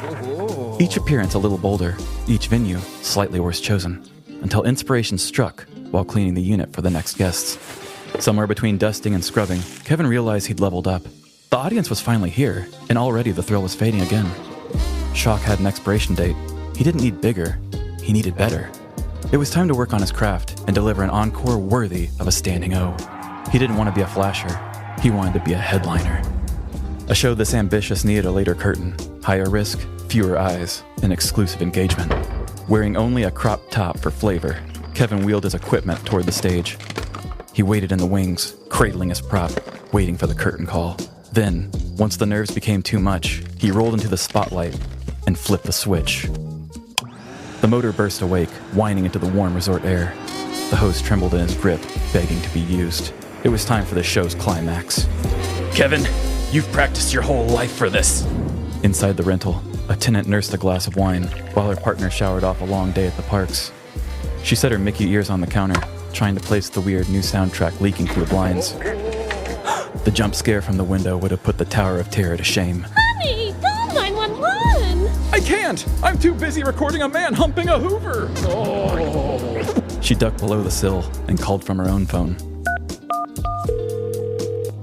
Each appearance a little bolder, each venue slightly worse chosen, until inspiration struck while cleaning the unit for the next guests. Somewhere between dusting and scrubbing, Kevin realized he'd leveled up. The audience was finally here, and already the thrill was fading again. Shock had an expiration date. He didn't need bigger, he needed better. It was time to work on his craft and deliver an encore worthy of a standing O. He didn't want to be a flasher, he wanted to be a headliner. A show this ambitious needed a later curtain, higher risk, fewer eyes, and exclusive engagement. Wearing only a crop top for flavor, Kevin wheeled his equipment toward the stage. He waited in the wings, cradling his prop, waiting for the curtain call. Then, once the nerves became too much, he rolled into the spotlight and flipped the switch. The motor burst awake, whining into the warm resort air. The hose trembled in his grip, begging to be used. It was time for the show's climax. Kevin, you've practiced your whole life for this. Inside the rental, a tenant nursed a glass of wine while her partner showered off a long day at the parks. She set her Mickey ears on the counter, trying to place the weird new soundtrack leaking through the blinds. The jump scare from the window would have put the Tower of Terror to shame. Honey, call 911! I can't! I'm too busy recording a man humping a Hoover! Oh. She ducked below the sill and called from her own phone.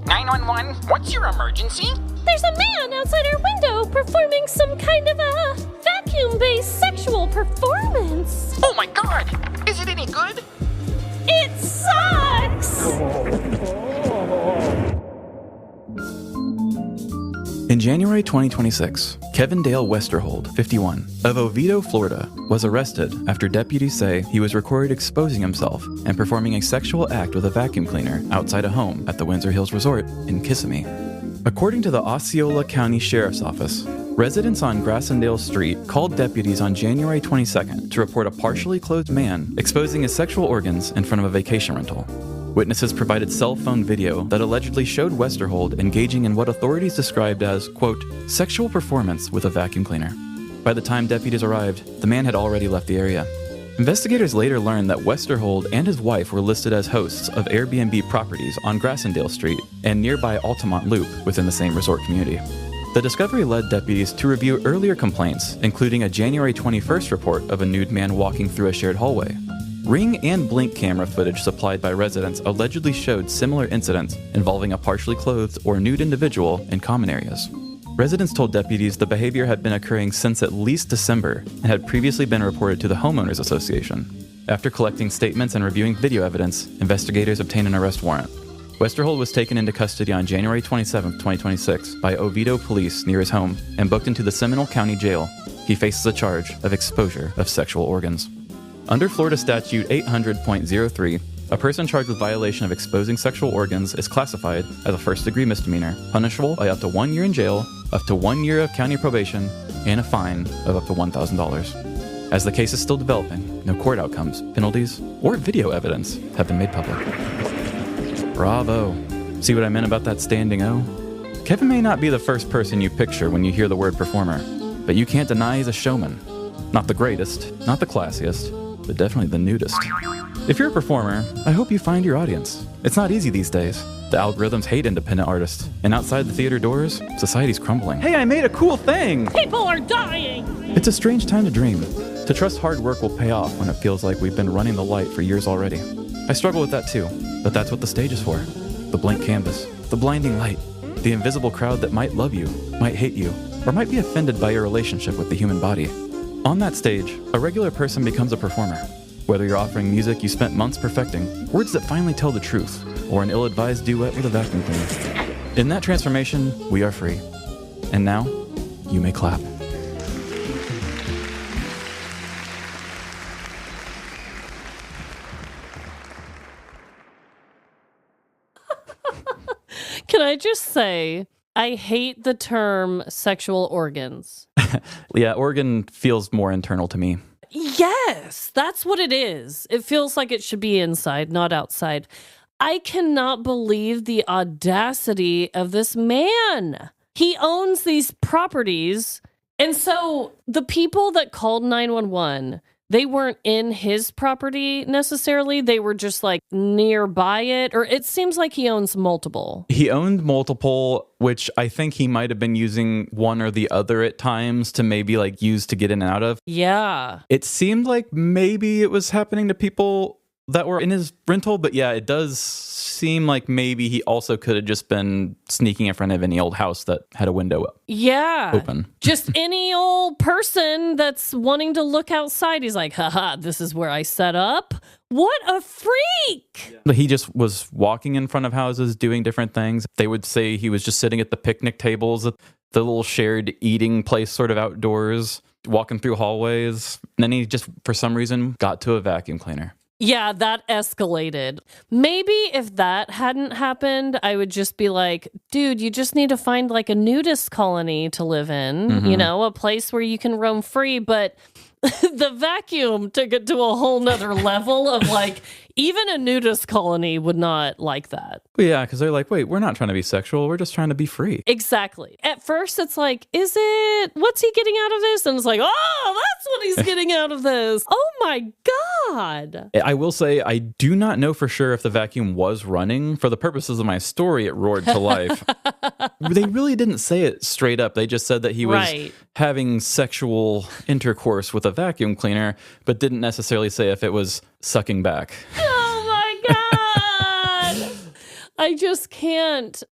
911, what's your emergency? There's a man outside our window performing some kind of a vacuum-based sexual performance. Oh my god! Is it any good? It sucks! In January 2026, Kevin Dale Westerhold, 51, of Oviedo, Florida, was arrested after deputies say he was recorded exposing himself and performing a sexual act with a vacuum cleaner outside a home at the Windsor Hills Resort in Kissimmee. According to the Osceola County Sheriff's Office, residents on Grassendale Street called deputies on January 22nd to report a partially clothed man exposing his sexual organs in front of a vacation rental. Witnesses provided cell phone video that allegedly showed Westerhold engaging in what authorities described as, quote, sexual performance with a vacuum cleaner. By the time deputies arrived, the man had already left the area. Investigators later learned that Westerhold and his wife were listed as hosts of Airbnb properties on Grassendale Street and nearby Altamont Loop within the same resort community. The discovery led deputies to review earlier complaints, including a January 21st report of a nude man walking through a shared hallway. Ring and blink camera footage supplied by residents allegedly showed similar incidents involving a partially clothed or nude individual in common areas. Residents told deputies the behavior had been occurring since at least December and had previously been reported to the Homeowners Association. After collecting statements and reviewing video evidence, investigators obtained an arrest warrant. Westerhold was taken into custody on January 27, 2026 by Oviedo police near his home and booked into the Seminole County Jail. He faces a charge of exposure of sexual organs. Under Florida Statute 800.03, a person charged with violation of exposing sexual organs is classified as a first-degree misdemeanor, punishable by up to 1 year in jail, up to 1 year of county probation, and a fine of up to $1,000. As the case is still developing, no court outcomes, penalties, or video evidence have been made public. Bravo. See what I meant about that standing O? Kevin may not be the first person you picture when you hear the word performer, but you can't deny he's a showman. Not the greatest, not the classiest, but definitely the nudist. If you're a performer, I hope you find your audience. It's not easy these days. The algorithms hate independent artists, and outside the theater doors, society's crumbling. Hey, I made a cool thing! People are dying! It's a strange time to dream, to trust hard work will pay off when it feels like we've been running the light for years already. I struggle with that too, but that's what the stage is for. The blank canvas, the blinding light, the invisible crowd that might love you, might hate you, or might be offended by your relationship with the human body. On that stage, a regular person becomes a performer. Whether you're offering music you spent months perfecting, words that finally tell the truth, or an ill-advised duet with a vacuum cleaner. In that transformation, we are free. And now, you may clap. Can I just say, I hate the term sexual organs. Yeah, organ feels more internal to me. Yes, that's what it is. It feels like it should be inside, not outside. I cannot believe the audacity of this man. He owns these properties And so the people that called 911, they weren't in his property necessarily. They were just like nearby it, or it seems like he owns multiple. He owned multiple, which I think he might have been using one or the other at times to maybe like use to get in and out of. Yeah. It seemed like maybe it was happening to people that were in his rental, but yeah, it does seem like maybe he also could have just been sneaking in front of any old house that had a window open. Just any old person that's wanting to look outside. He's like, haha, this is where I set up. What a freak. But he just was walking in front of houses, doing different things. They would say he was just sitting at the picnic tables at the little shared eating place sort of outdoors, walking through hallways. And then he just, for some reason, got to a vacuum cleaner. Yeah, that escalated. Maybe if that hadn't happened, I would just be like, dude, you just need to find like a nudist colony to live in, you know, a place where you can roam free. But the vacuum took it to a whole nother level of like, even a nudist colony would not like that. Yeah, because they're like, wait, we're not trying to be sexual. We're just trying to be free. Exactly. At first, it's like, what's he getting out of this? And it's like, oh, that's what he's getting out of this. Oh my God. I will say, I do not know for sure if the vacuum was running. For the purposes of my story, it roared to life. They really didn't say it straight up. They just said that he was having sexual intercourse with a vacuum cleaner, but didn't necessarily say if it was sucking back. Oh my God. I just can't.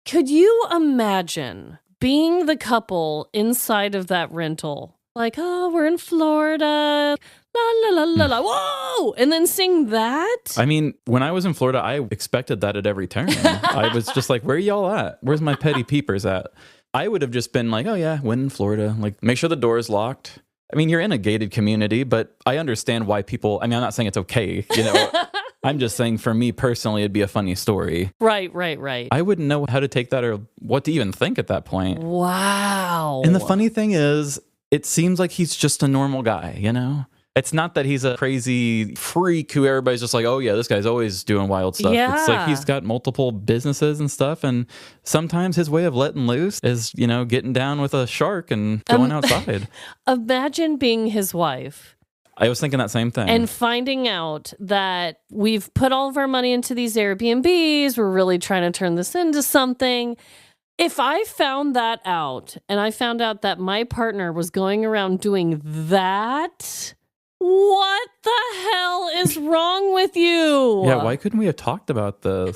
Could you imagine being the couple inside of that rental? Like, oh, we're in Florida. La, la, la, la, la. Whoa! And then sing that? I mean, when I was in Florida, I expected that at every turn. I was just like, where are y'all at? Where's my petty peepers at? I would have just been like, oh yeah, when in Florida, like make sure the door is locked. I mean, you're in a gated community, but I understand why people, I mean, I'm not saying it's okay, you know. I'm just saying for me personally, it'd be a funny story. Right. I wouldn't know how to take that or what to even think at that point. Wow. And the funny thing is, it seems like he's just a normal guy, you know? It's not that he's a crazy freak who everybody's just like, oh yeah, this guy's always doing wild stuff. Yeah. It's like he's got multiple businesses and stuff. And sometimes his way of letting loose is, you know, getting down with a shark and going outside. Imagine being his wife. I was thinking that same thing. And finding out that we've put all of our money into these Airbnbs. We're really trying to turn this into something. If I found that out and I found out that my partner was going around doing that, what the hell is wrong with you? Yeah, why couldn't we have talked about this?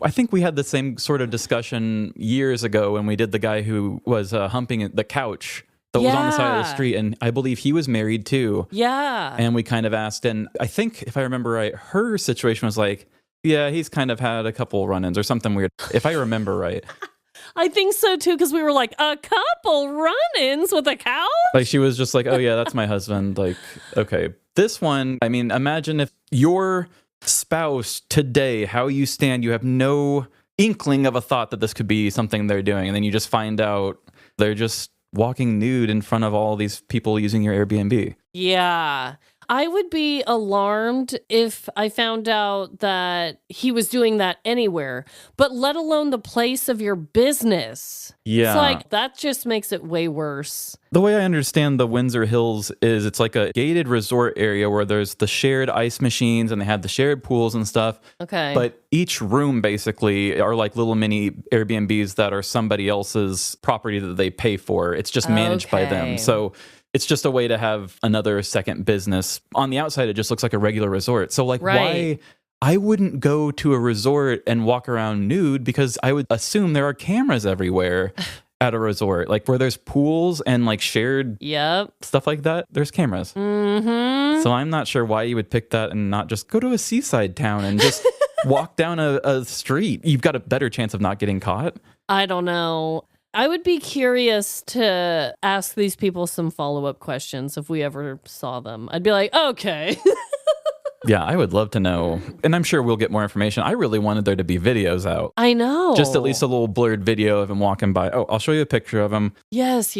I think we had the same sort of discussion years ago when we did the guy who was humping the couch that was on the side of the street. And I believe he was married too. Yeah. And we kind of asked, and I think if I remember right, her situation was like, yeah, he's kind of had a couple run-ins or something weird, if I remember right. I think so too, because we were like, a couple run-ins with a couch? Like she was just like, oh yeah, that's my husband. Like, okay. This one, I mean, imagine if your spouse today, how you stand, you have no inkling of a thought that this could be something they're doing. And then you just find out they're just walking nude in front of all these people using your Airbnb. Yeah. I would be alarmed if I found out that he was doing that anywhere, but let alone the place of your business. Yeah. It's like, that just makes it way worse. The way I understand the Windsor Hills is it's like a gated resort area where there's the shared ice machines and they have the shared pools and stuff. Okay. But each room basically are like little mini Airbnbs that are somebody else's property that they pay for. It's just managed by them. So it's just a way to have another second business. On the outside, it just looks like a regular resort. So like why I wouldn't go to a resort and walk around nude because I would assume there are cameras everywhere at a resort. Like where there's pools and like shared stuff like that, there's cameras. Mm-hmm. So I'm not sure why you would pick that and not just go to a seaside town and just walk down a street. You've got a better chance of not getting caught. I don't know. I would be curious to ask these people some follow-up questions if we ever saw them. I'd be like, okay. Yeah, I would love to know. And I'm sure we'll get more information. I really wanted there to be videos out. I know. Just at least a little blurred video of him walking by. Oh, I'll show you a picture of him. Yes.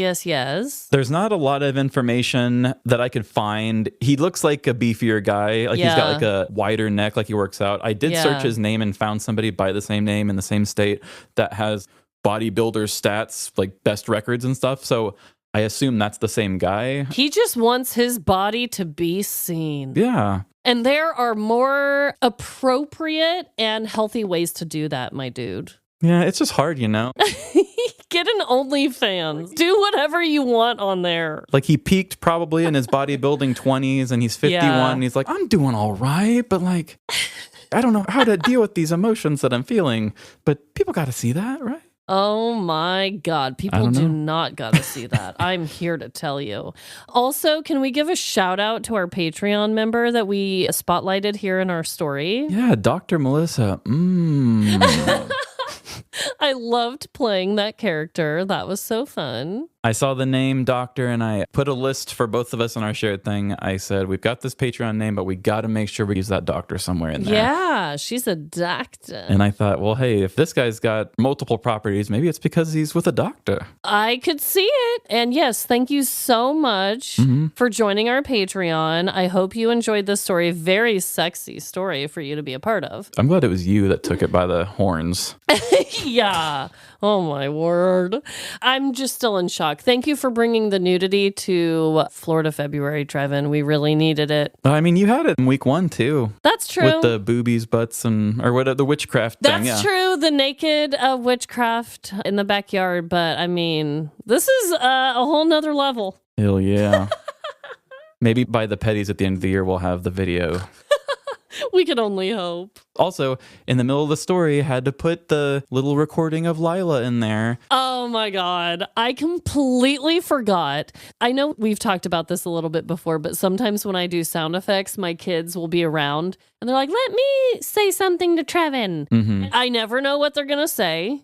There's not a lot of information that I could find. He looks like a beefier guy. Like he's got like a wider neck, like he works out. I did search his name and found somebody by the same name in the same state that has bodybuilder stats, like best records and stuff. So I assume that's the same guy. He just wants his body to be seen. Yeah. And there are more appropriate and healthy ways to do that, my dude. Yeah, it's just hard, you know? Get an OnlyFans. Do whatever you want on there. Like he peaked probably in his bodybuilding 20s and he's 51. Yeah. And he's like, I'm doing all right, but like, I don't know how to deal with these emotions that I'm feeling. But people got to see that, right? Oh my God. People do not got to see that. I'm here to tell you. Also, can we give a shout out to our Patreon member that we spotlighted here in our story? Yeah, Dr. Melissa. I loved playing that character. That was so fun. I saw the name Doctor and I put a list for both of us on our shared thing. I said, we've got this Patreon name, but we got to make sure we use that doctor somewhere in there. Yeah, she's a doctor. And I thought, well, hey, if this guy's got multiple properties, maybe it's because he's with a doctor. I could see it. And yes, thank you so much for joining our Patreon. I hope you enjoyed this story. Very sexy story for you to be a part of. I'm glad it was you that took it by the horns. Yeah. Oh, my word. I'm just still in shock. Thank you for bringing the nudity to Florida February, Trevin. We really needed it. I mean, you had it in week 1, too. That's true. With the boobies, butts, or what the witchcraft thing. That's true. The naked witchcraft in the backyard. But, I mean, this is a whole nother level. Hell yeah. Maybe by the petties at the end of the year, we'll have the video. We can only hope. Also, in the middle of the story, had to put the little recording of Lila in there. Oh my God. I completely forgot. I know we've talked about this a little bit before, but sometimes when I do sound effects, my kids will be around and they're like, let me say something to Trevin. I never know what they're going to say.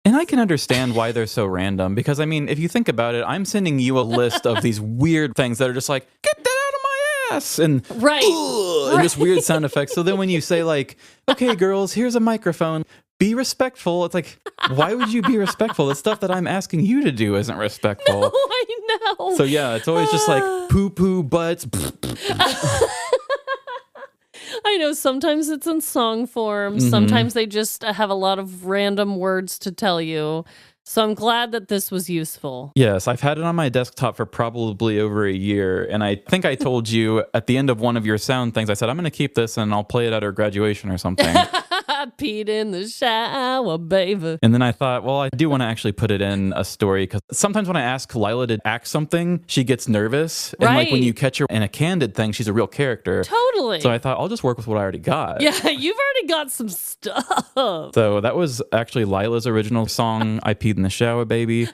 And I can understand why they're so random because, I mean, if you think about it, I'm sending you a list of these weird things that are just like, get that out of my ass. And, and just weird sound effects. So then when you say like, okay, girls, here's a microphone. Be respectful. It's like, why would you be respectful? The stuff that I'm asking you to do isn't respectful. No, I know. So yeah, it's always just like poo-poo butts. I know sometimes it's in song form. Sometimes they just have a lot of random words to tell you. So I'm glad that this was useful. Yes, I've had it on my desktop for probably over a year. And I think I told you at the end of one of your sound things, I said, I'm going to keep this and I'll play it at our graduation or something. I peed in the shower, baby. And then I thought, well, I do want to actually put it in a story because sometimes when I ask Lila to act something, she gets nervous. And like when you catch her in a candid thing, she's a real character. Totally. So I thought, I'll just work with what I already got. Yeah, you've already got some stuff. So that was actually Lila's original song, I Peed in the Shower, Baby.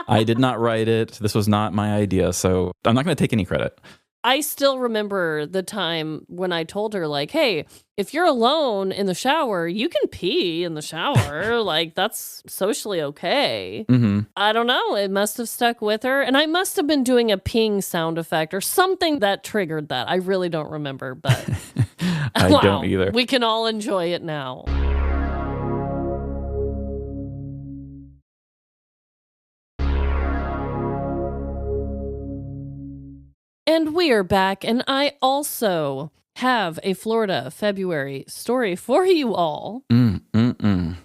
I did not write it. This was not my idea. So I'm not going to take any credit. I still remember the time when I told her, like, hey, if you're alone in the shower, you can pee in the shower. Like, that's socially okay. I don't know. It must have stuck with her. And I must have been doing a peeing sound effect or something that triggered that. I really don't remember, but I don't either. We can all enjoy it now. And we are back, and I also have a Florida February story for you all.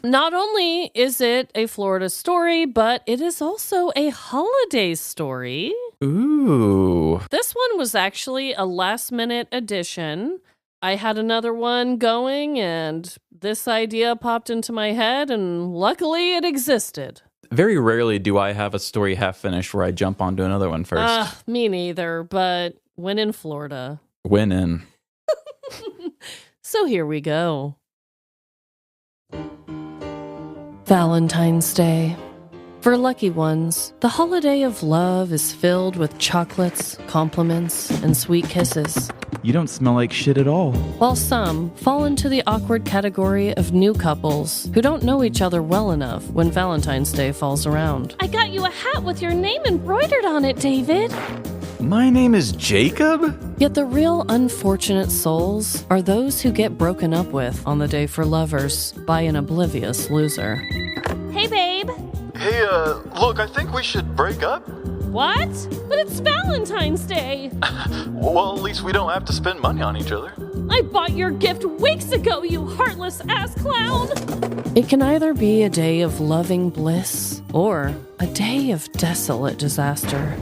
Not only is it a Florida story, but it is also a holiday story. Ooh. This one was actually a last-minute addition. I had another one going, and this idea popped into my head, and luckily it existed. Very rarely do I have a story half finished where I jump onto another one first. Me neither, but when in Florida. When in. So here we go. Valentine's Day. For lucky ones, the holiday of love is filled with chocolates, compliments, and sweet kisses. You don't smell like shit at all. While some fall into the awkward category of new couples who don't know each other well enough when Valentine's Day falls around. I got you a hat with your name embroidered on it, David. My name is Jacob? Yet the real unfortunate souls are those who get broken up with on the day for lovers by an oblivious loser. Hey, babe. Hey, look, I think we should break up. What? But it's Valentine's Day. Well, at least we don't have to spend money on each other. I bought your gift weeks ago, you heartless ass clown! It can either be a day of loving bliss or a day of desolate disaster.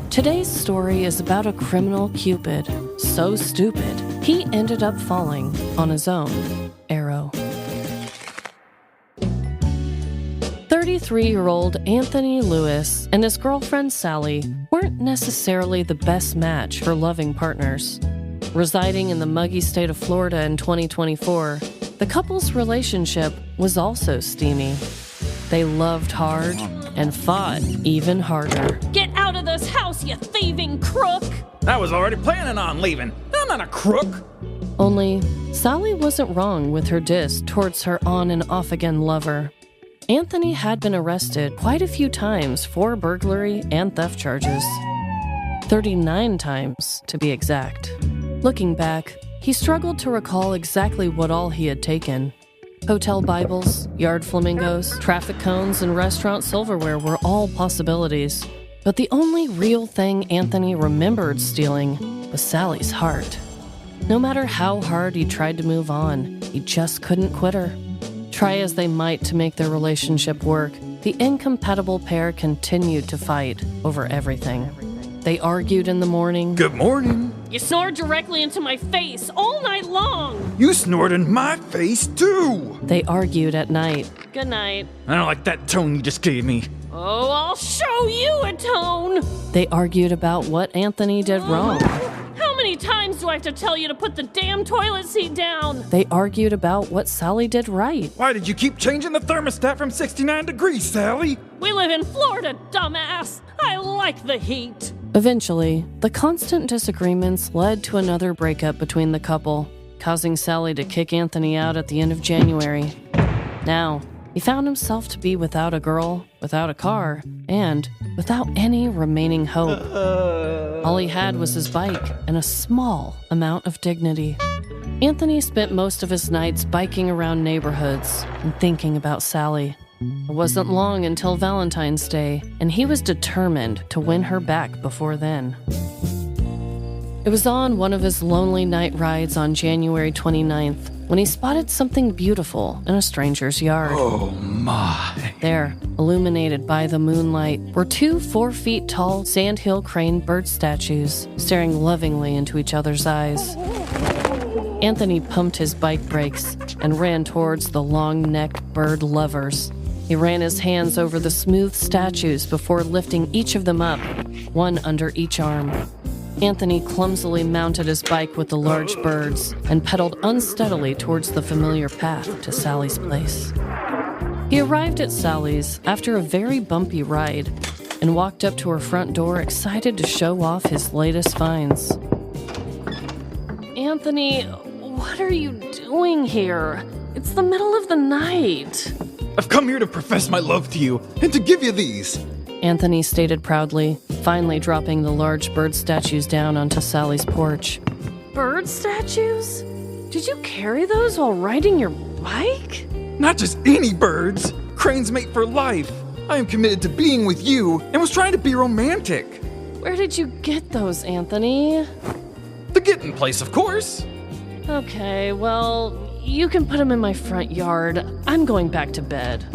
Today's story is about a criminal Cupid so stupid he ended up falling on his own arrow. 33-year-old Anthony Lewis and his girlfriend Sally weren't necessarily the best match for loving partners. Residing in the muggy state of Florida in 2024, the couple's relationship was also steamy. They loved hard and fought even harder. Get out of this house, you thieving crook! I was already planning on leaving. I'm not a crook. Only, Sally wasn't wrong with her diss towards her on and off again lover. Anthony had been arrested quite a few times for burglary and theft charges. 39 times, to be exact. Looking back, he struggled to recall exactly what all he had taken. Hotel Bibles, yard flamingos, traffic cones, and restaurant silverware were all possibilities. But the only real thing Anthony remembered stealing was Sally's heart. No matter how hard he tried to move on, he just couldn't quit her. Try as they might to make their relationship work, the incompatible pair continued to fight over everything. They argued in the morning. Good morning. You snored directly into my face all night long. You snored in my face, too. They argued at night. Good night. I don't like that tone you just gave me. Oh, I'll show you a tone. They argued about what Anthony did wrong. How many times do I have to tell you to put the damn toilet seat down? They argued about what Sally did right. Why did you keep changing the thermostat from 69 degrees, Sally? We live in Florida, dumbass. I like the heat. Eventually, the constant disagreements led to another breakup between the couple, causing Sally to kick Anthony out at the end of January. Now, he found himself to be without a girl, without a car, and without any remaining hope. All he had was his bike and a small amount of dignity. Anthony spent most of his nights biking around neighborhoods and thinking about Sally. It wasn't long until Valentine's Day, and he was determined to win her back before then. It was on one of his lonely night rides on January 29th when he spotted something beautiful in a stranger's yard. Oh my. There, illuminated by the moonlight, were two 4 feet tall sandhill crane bird statues staring lovingly into each other's eyes. Anthony pumped his bike brakes and ran towards the long-necked bird lovers. He ran his hands over the smooth statues before lifting each of them up, one under each arm. Anthony clumsily mounted his bike with the large birds and pedaled unsteadily towards the familiar path to Sally's place. He arrived at Sally's after a very bumpy ride and walked up to her front door excited to show off his latest finds. Anthony, what are you doing here? It's the middle of the night. I've come here to profess my love to you and to give you these. Anthony stated proudly, finally dropping the large bird statues down onto Sally's porch. Bird statues? Did you carry those while riding your bike? Not just any birds. Cranes mate for life. I am committed to being with you and was trying to be romantic. Where did you get those, Anthony? The Getting place, of course. Okay, well, you can put them in my front yard. I'm going back to bed.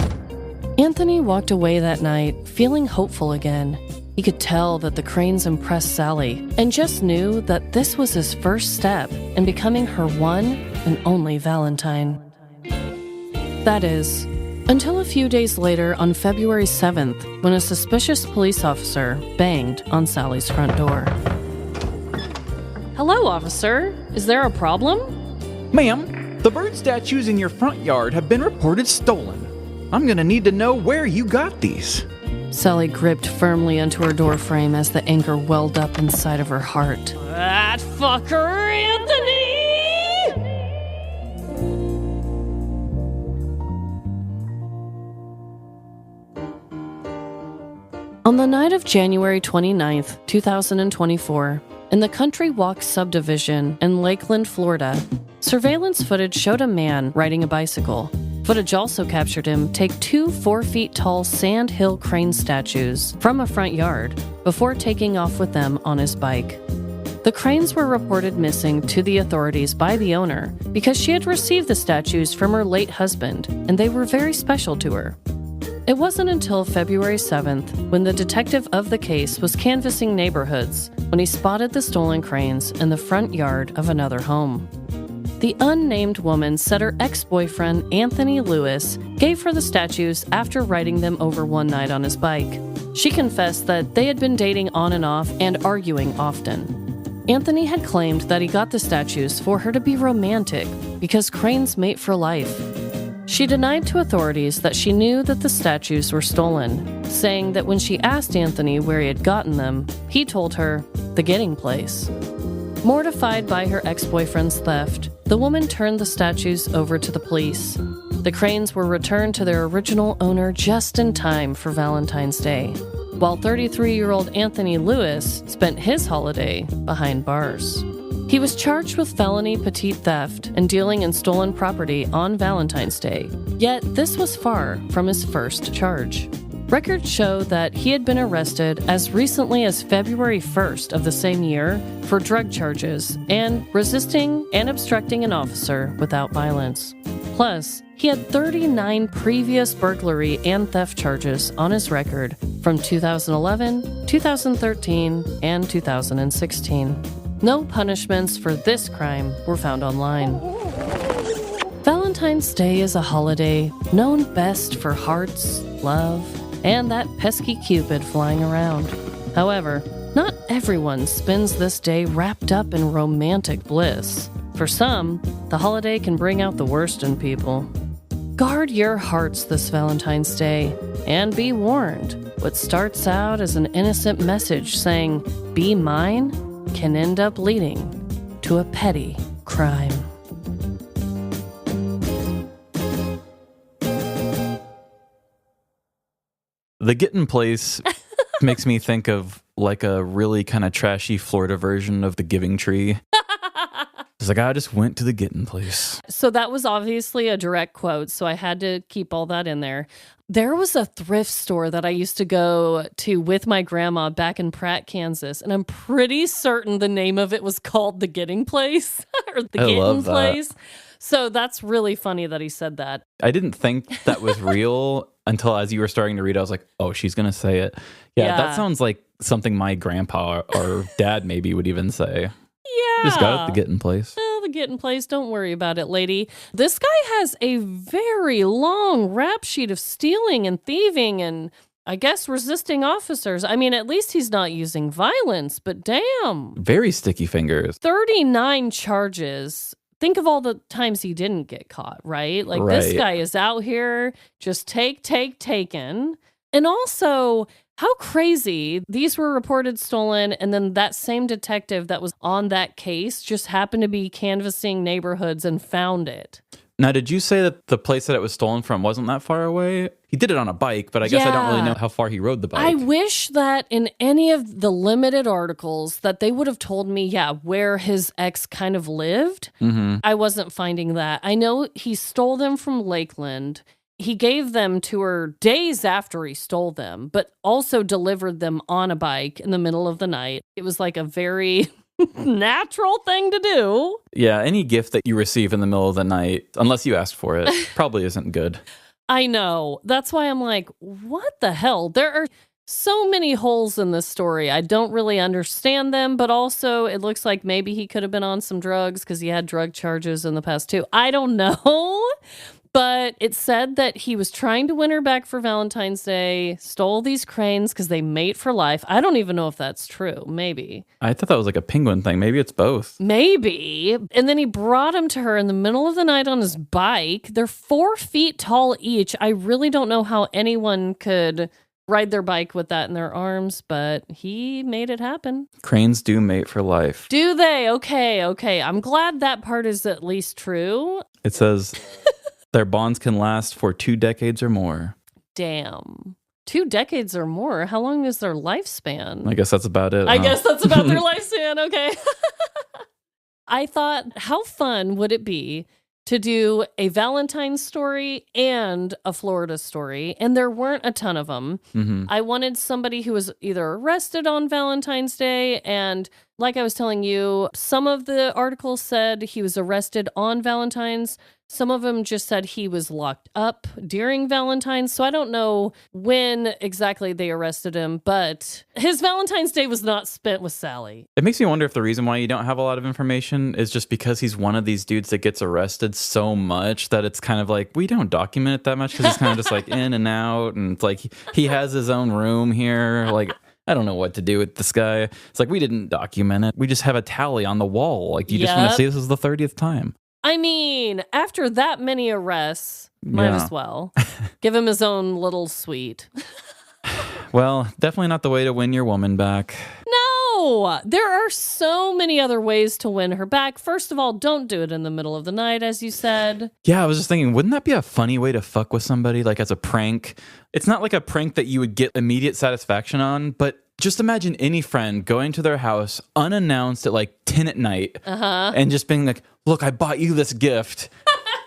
Anthony walked away that night, feeling hopeful again. He could tell that the cranes impressed Sally, and just knew that this was his first step in becoming her one and only Valentine. That is, until a few days later on February 7th, when a suspicious police officer banged on Sally's front door. Hello, officer. Is there a problem? Ma'am, the bird statues in your front yard have been reported stolen. I'm gonna need to know where you got these. Sally gripped firmly onto her doorframe as the anger welled up inside of her heart. That fucker, Anthony! On the night of January 29th, 2024, in the Country Walk subdivision in Lakeland, Florida, surveillance footage showed a man riding a bicycle. Footage also captured him take two 4 feet tall sand hill crane statues from a front yard before taking off with them on his bike. The cranes were reported missing to the authorities by the owner because she had received the statues from her late husband, and they were very special to her. It wasn't until February 7th, when the detective of the case was canvassing neighborhoods, when he spotted the stolen cranes in the front yard of another home. The unnamed woman said her ex-boyfriend, Anthony Lewis, gave her the statues after riding them over one night on his bike. She confessed that they had been dating on and off and arguing often. Anthony had claimed that he got the statues for her to be romantic because cranes mate for life. She denied to authorities that she knew that the statues were stolen, saying that when she asked Anthony where he had gotten them, he told her, "The Getting Place." Mortified by her ex-boyfriend's theft, the woman turned the statues over to the police. The cranes were returned to their original owner just in time for Valentine's Day, while 33-year-old Anthony Lewis spent his holiday behind bars. He was charged with felony petite theft and dealing in stolen property on Valentine's Day, yet this was far from his first charge. Records show that he had been arrested as recently as February 1st of the same year for drug charges and resisting and obstructing an officer without violence. Plus, he had 39 previous burglary and theft charges on his record from 2011, 2013, and 2016. No punishments for this crime were found online. Valentine's Day is a holiday known best for hearts, love, and that pesky Cupid flying around. However, not everyone spends this day wrapped up in romantic bliss. For some, the holiday can bring out the worst in people. Guard your hearts this Valentine's Day, and be warned, what starts out as an innocent message saying, "Be mine," can end up leading to a petty crime. The Getting Place makes me think of like a really kind of trashy Florida version of the Giving Tree. It's like, I just went to the Getting Place. So that was obviously a direct quote, so I had to keep all that in there. There was a thrift store that I used to go to with my grandma back in Pratt, Kansas, and I'm pretty certain the name of it was called the Getting Place or the Getting Place. So that's really funny that he said that. I didn't think that was real until as you were starting to read, I was like, oh, she's going to say it. Yeah, that sounds like something my grandpa or dad maybe would even say. Yeah. Just got it, the Getting Place. Oh, the Getting Place. Don't worry about it, lady. This guy has a very long rap sheet of stealing and thieving and I guess resisting officers. I mean, at least he's not using violence, but damn. Very sticky fingers. 39 charges. Think of all the times he didn't get caught, right? Like this guy is out here just taken. And also, how crazy. These were reported stolen, and then that same detective that was on that case just happened to be canvassing neighborhoods and found it. Now, did you say that the place that it was stolen from wasn't that far away? He did it on a bike, but I guess I don't really know how far he rode the bike. I wish that in any of the limited articles that they would have told me, where his ex kind of lived. Mm-hmm. I wasn't finding that. I know he stole them from Lakeland. He gave them to her days after he stole them, but also delivered them on a bike in the middle of the night. It was like a very natural thing to do. Yeah, any gift that you receive in the middle of the night, unless you asked for it, probably isn't good. I know. That's why I'm like, what the hell? There are so many holes in this story. I don't really understand them, but also it looks like maybe he could have been on some drugs because he had drug charges in the past too. I don't know. But it said that he was trying to win her back for Valentine's Day, stole these cranes because they mate for life. I don't even know if that's true. Maybe. I thought that was like a penguin thing. Maybe it's both. Maybe. And then he brought them to her in the middle of the night on his bike. They're 4 feet tall each. I really don't know how anyone could ride their bike with that in their arms, but he made it happen. Cranes do mate for life. Do they? Okay. I'm glad that part is at least true. It says... Their bonds can last for 2 decades or more. Damn. 2 decades or more? How long is their lifespan? I guess that's about it. I guess that's about their lifespan. Okay. I thought, how fun would it be to do a Valentine's story and a Florida story, and there weren't a ton of them. Mm-hmm. I wanted somebody who was either arrested on Valentine's Day, and like I was telling you, some of the articles said he was arrested on Valentine's. Some of them just said he was locked up during Valentine's. So I don't know when exactly they arrested him, but his Valentine's Day was not spent with Sally. It makes me wonder if the reason why you don't have a lot of information is just because he's one of these dudes that gets arrested so much that it's kind of like, we don't document it that much because he's kind of just like in and out. And it's like he has his own room here. Like, I don't know what to do with this guy. It's like, we didn't document it. We just have a tally on the wall. Like, you just want to see this is the 30th time. I mean, after that many arrests, might as well. Give him his own little suite. Well, definitely not the way to win your woman back. No! There are so many other ways to win her back. First of all, don't do it in the middle of the night, as you said. Yeah, I was just thinking, wouldn't that be a funny way to fuck with somebody, like as a prank? It's not like a prank that you would get immediate satisfaction on, but just imagine any friend going to their house unannounced at like 10 at night and just being like, look, I bought you this gift.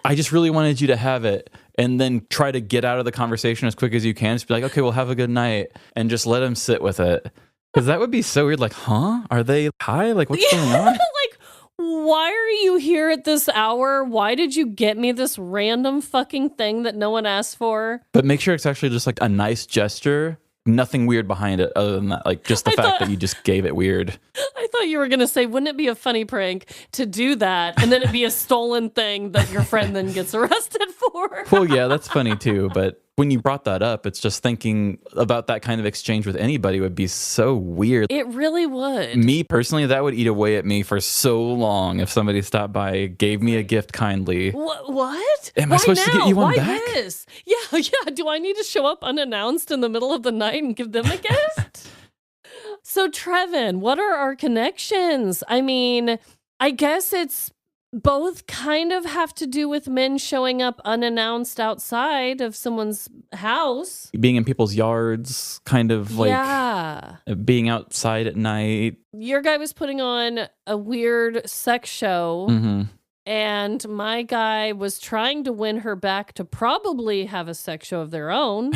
I just really wanted you to have it. And then try to get out of the conversation as quick as you can. Just be like, okay, well, have a good night. And just let them sit with it. Because that would be so weird. Like, huh? Are they high? Like, what's going on? Like, why are you here at this hour? Why did you get me this random fucking thing that no one asked for? But make sure it's actually just like a nice gesture. Nothing weird behind it other than that. Like, just the fact that you just gave it weird. I thought you were going to say, wouldn't it be a funny prank to do that? And then it'd be a stolen thing that your friend then gets arrested for. Well, yeah, that's funny too. But when you brought that up, it's just thinking about that kind of exchange with anybody would be so weird. It really would. Me personally, that would eat away at me for so long if somebody stopped by, gave me a gift kindly. What? Am I supposed to get you one back? This? Yeah. Do I need to show up unannounced in the middle of the night and give them a gift? So, Trevin, what are our connections? I mean, I guess it's both kind of have to do with men showing up unannounced outside of someone's house. Being in people's yards, kind of like being outside at night. Your guy was putting on a weird sex show. Mm-hmm. And my guy was trying to win her back to probably have a sex show of their own.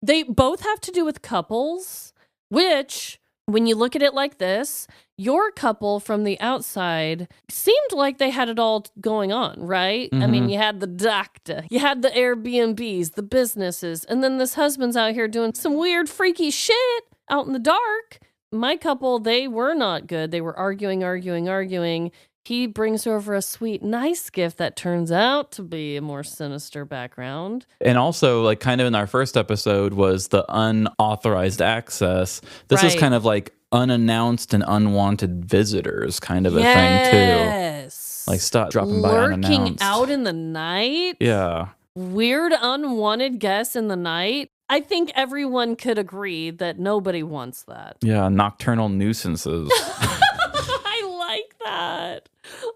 They both have to do with couples, which, when you look at it like this, your couple from the outside seemed like they had it all going on, right? Mm-hmm. I mean, you had the doctor, you had the Airbnbs, the businesses, and then this husband's out here doing some weird, freaky shit out in the dark. My couple, they were not good. They were arguing. He brings over a sweet, nice gift that turns out to be a more sinister background. And also, like, kind of in our first episode was the unauthorized access. This is kind of like unannounced and unwanted visitors kind of a thing, too. Like, stop dropping by unannounced. Lurking out in the night? Yeah. Weird, unwanted guests in the night? I think everyone could agree that nobody wants that. Yeah, nocturnal nuisances. I like that.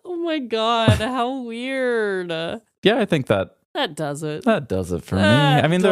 Oh my God, how weird. Yeah, I think that does it. That does it for me. I mean,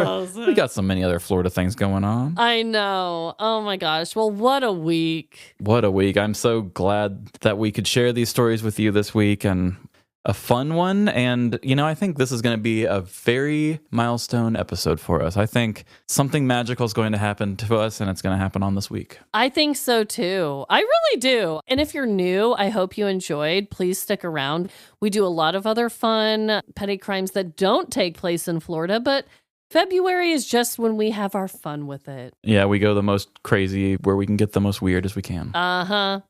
we got so many other Florida things going on. I know. Oh my gosh. Well, what a week. What a week. I'm so glad that we could share these stories with you this week, and a fun one. And, you know, I think this is going to be a very milestone episode for us. I think something magical is going to happen to us, and it's going to happen on this week. I think so too. I really do. And if you're new, I hope you enjoyed. Please stick around. We do a lot of other fun petty crimes that don't take place in Florida, but February is just when we have our fun with it. Yeah, we go the most crazy where we can get the most weird as we can. Uh-huh.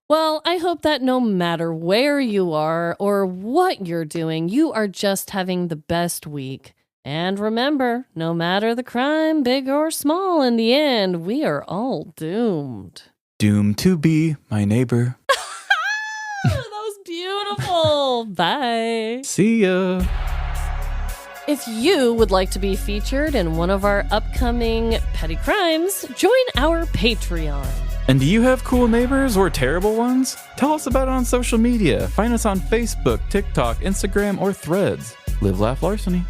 Well, I hope that no matter where you are or what you're doing, you are just having the best week. And remember, no matter the crime, big or small, in the end, we are all doomed. Doomed to be my neighbor. That was beautiful. Bye. See ya. If you would like to be featured in one of our upcoming petty crimes, join our Patreon. And do you have cool neighbors or terrible ones? Tell us about it on social media. Find us on Facebook, TikTok, Instagram, or Threads. Live, Laugh, Larceny.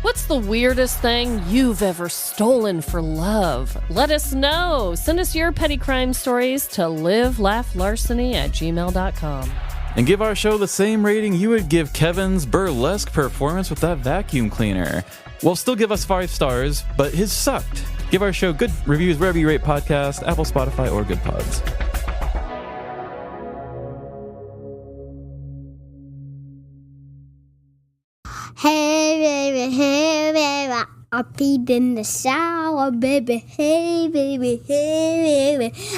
What's the weirdest thing you've ever stolen for love? Let us know. Send us your petty crime stories to livelaughlarceny@gmail.com. And give our show the same rating you would give Kevin's burlesque performance with that vacuum cleaner. Well, still give us 5 stars, but his sucked. Give our show good reviews wherever you rate podcasts, Apple, Spotify, or Good Pods. Hey baby, I'll be in the shower, baby. Hey baby,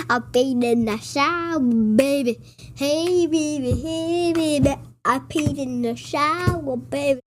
I'll be in the shower, baby. Hey baby, I'll be in the shower, baby.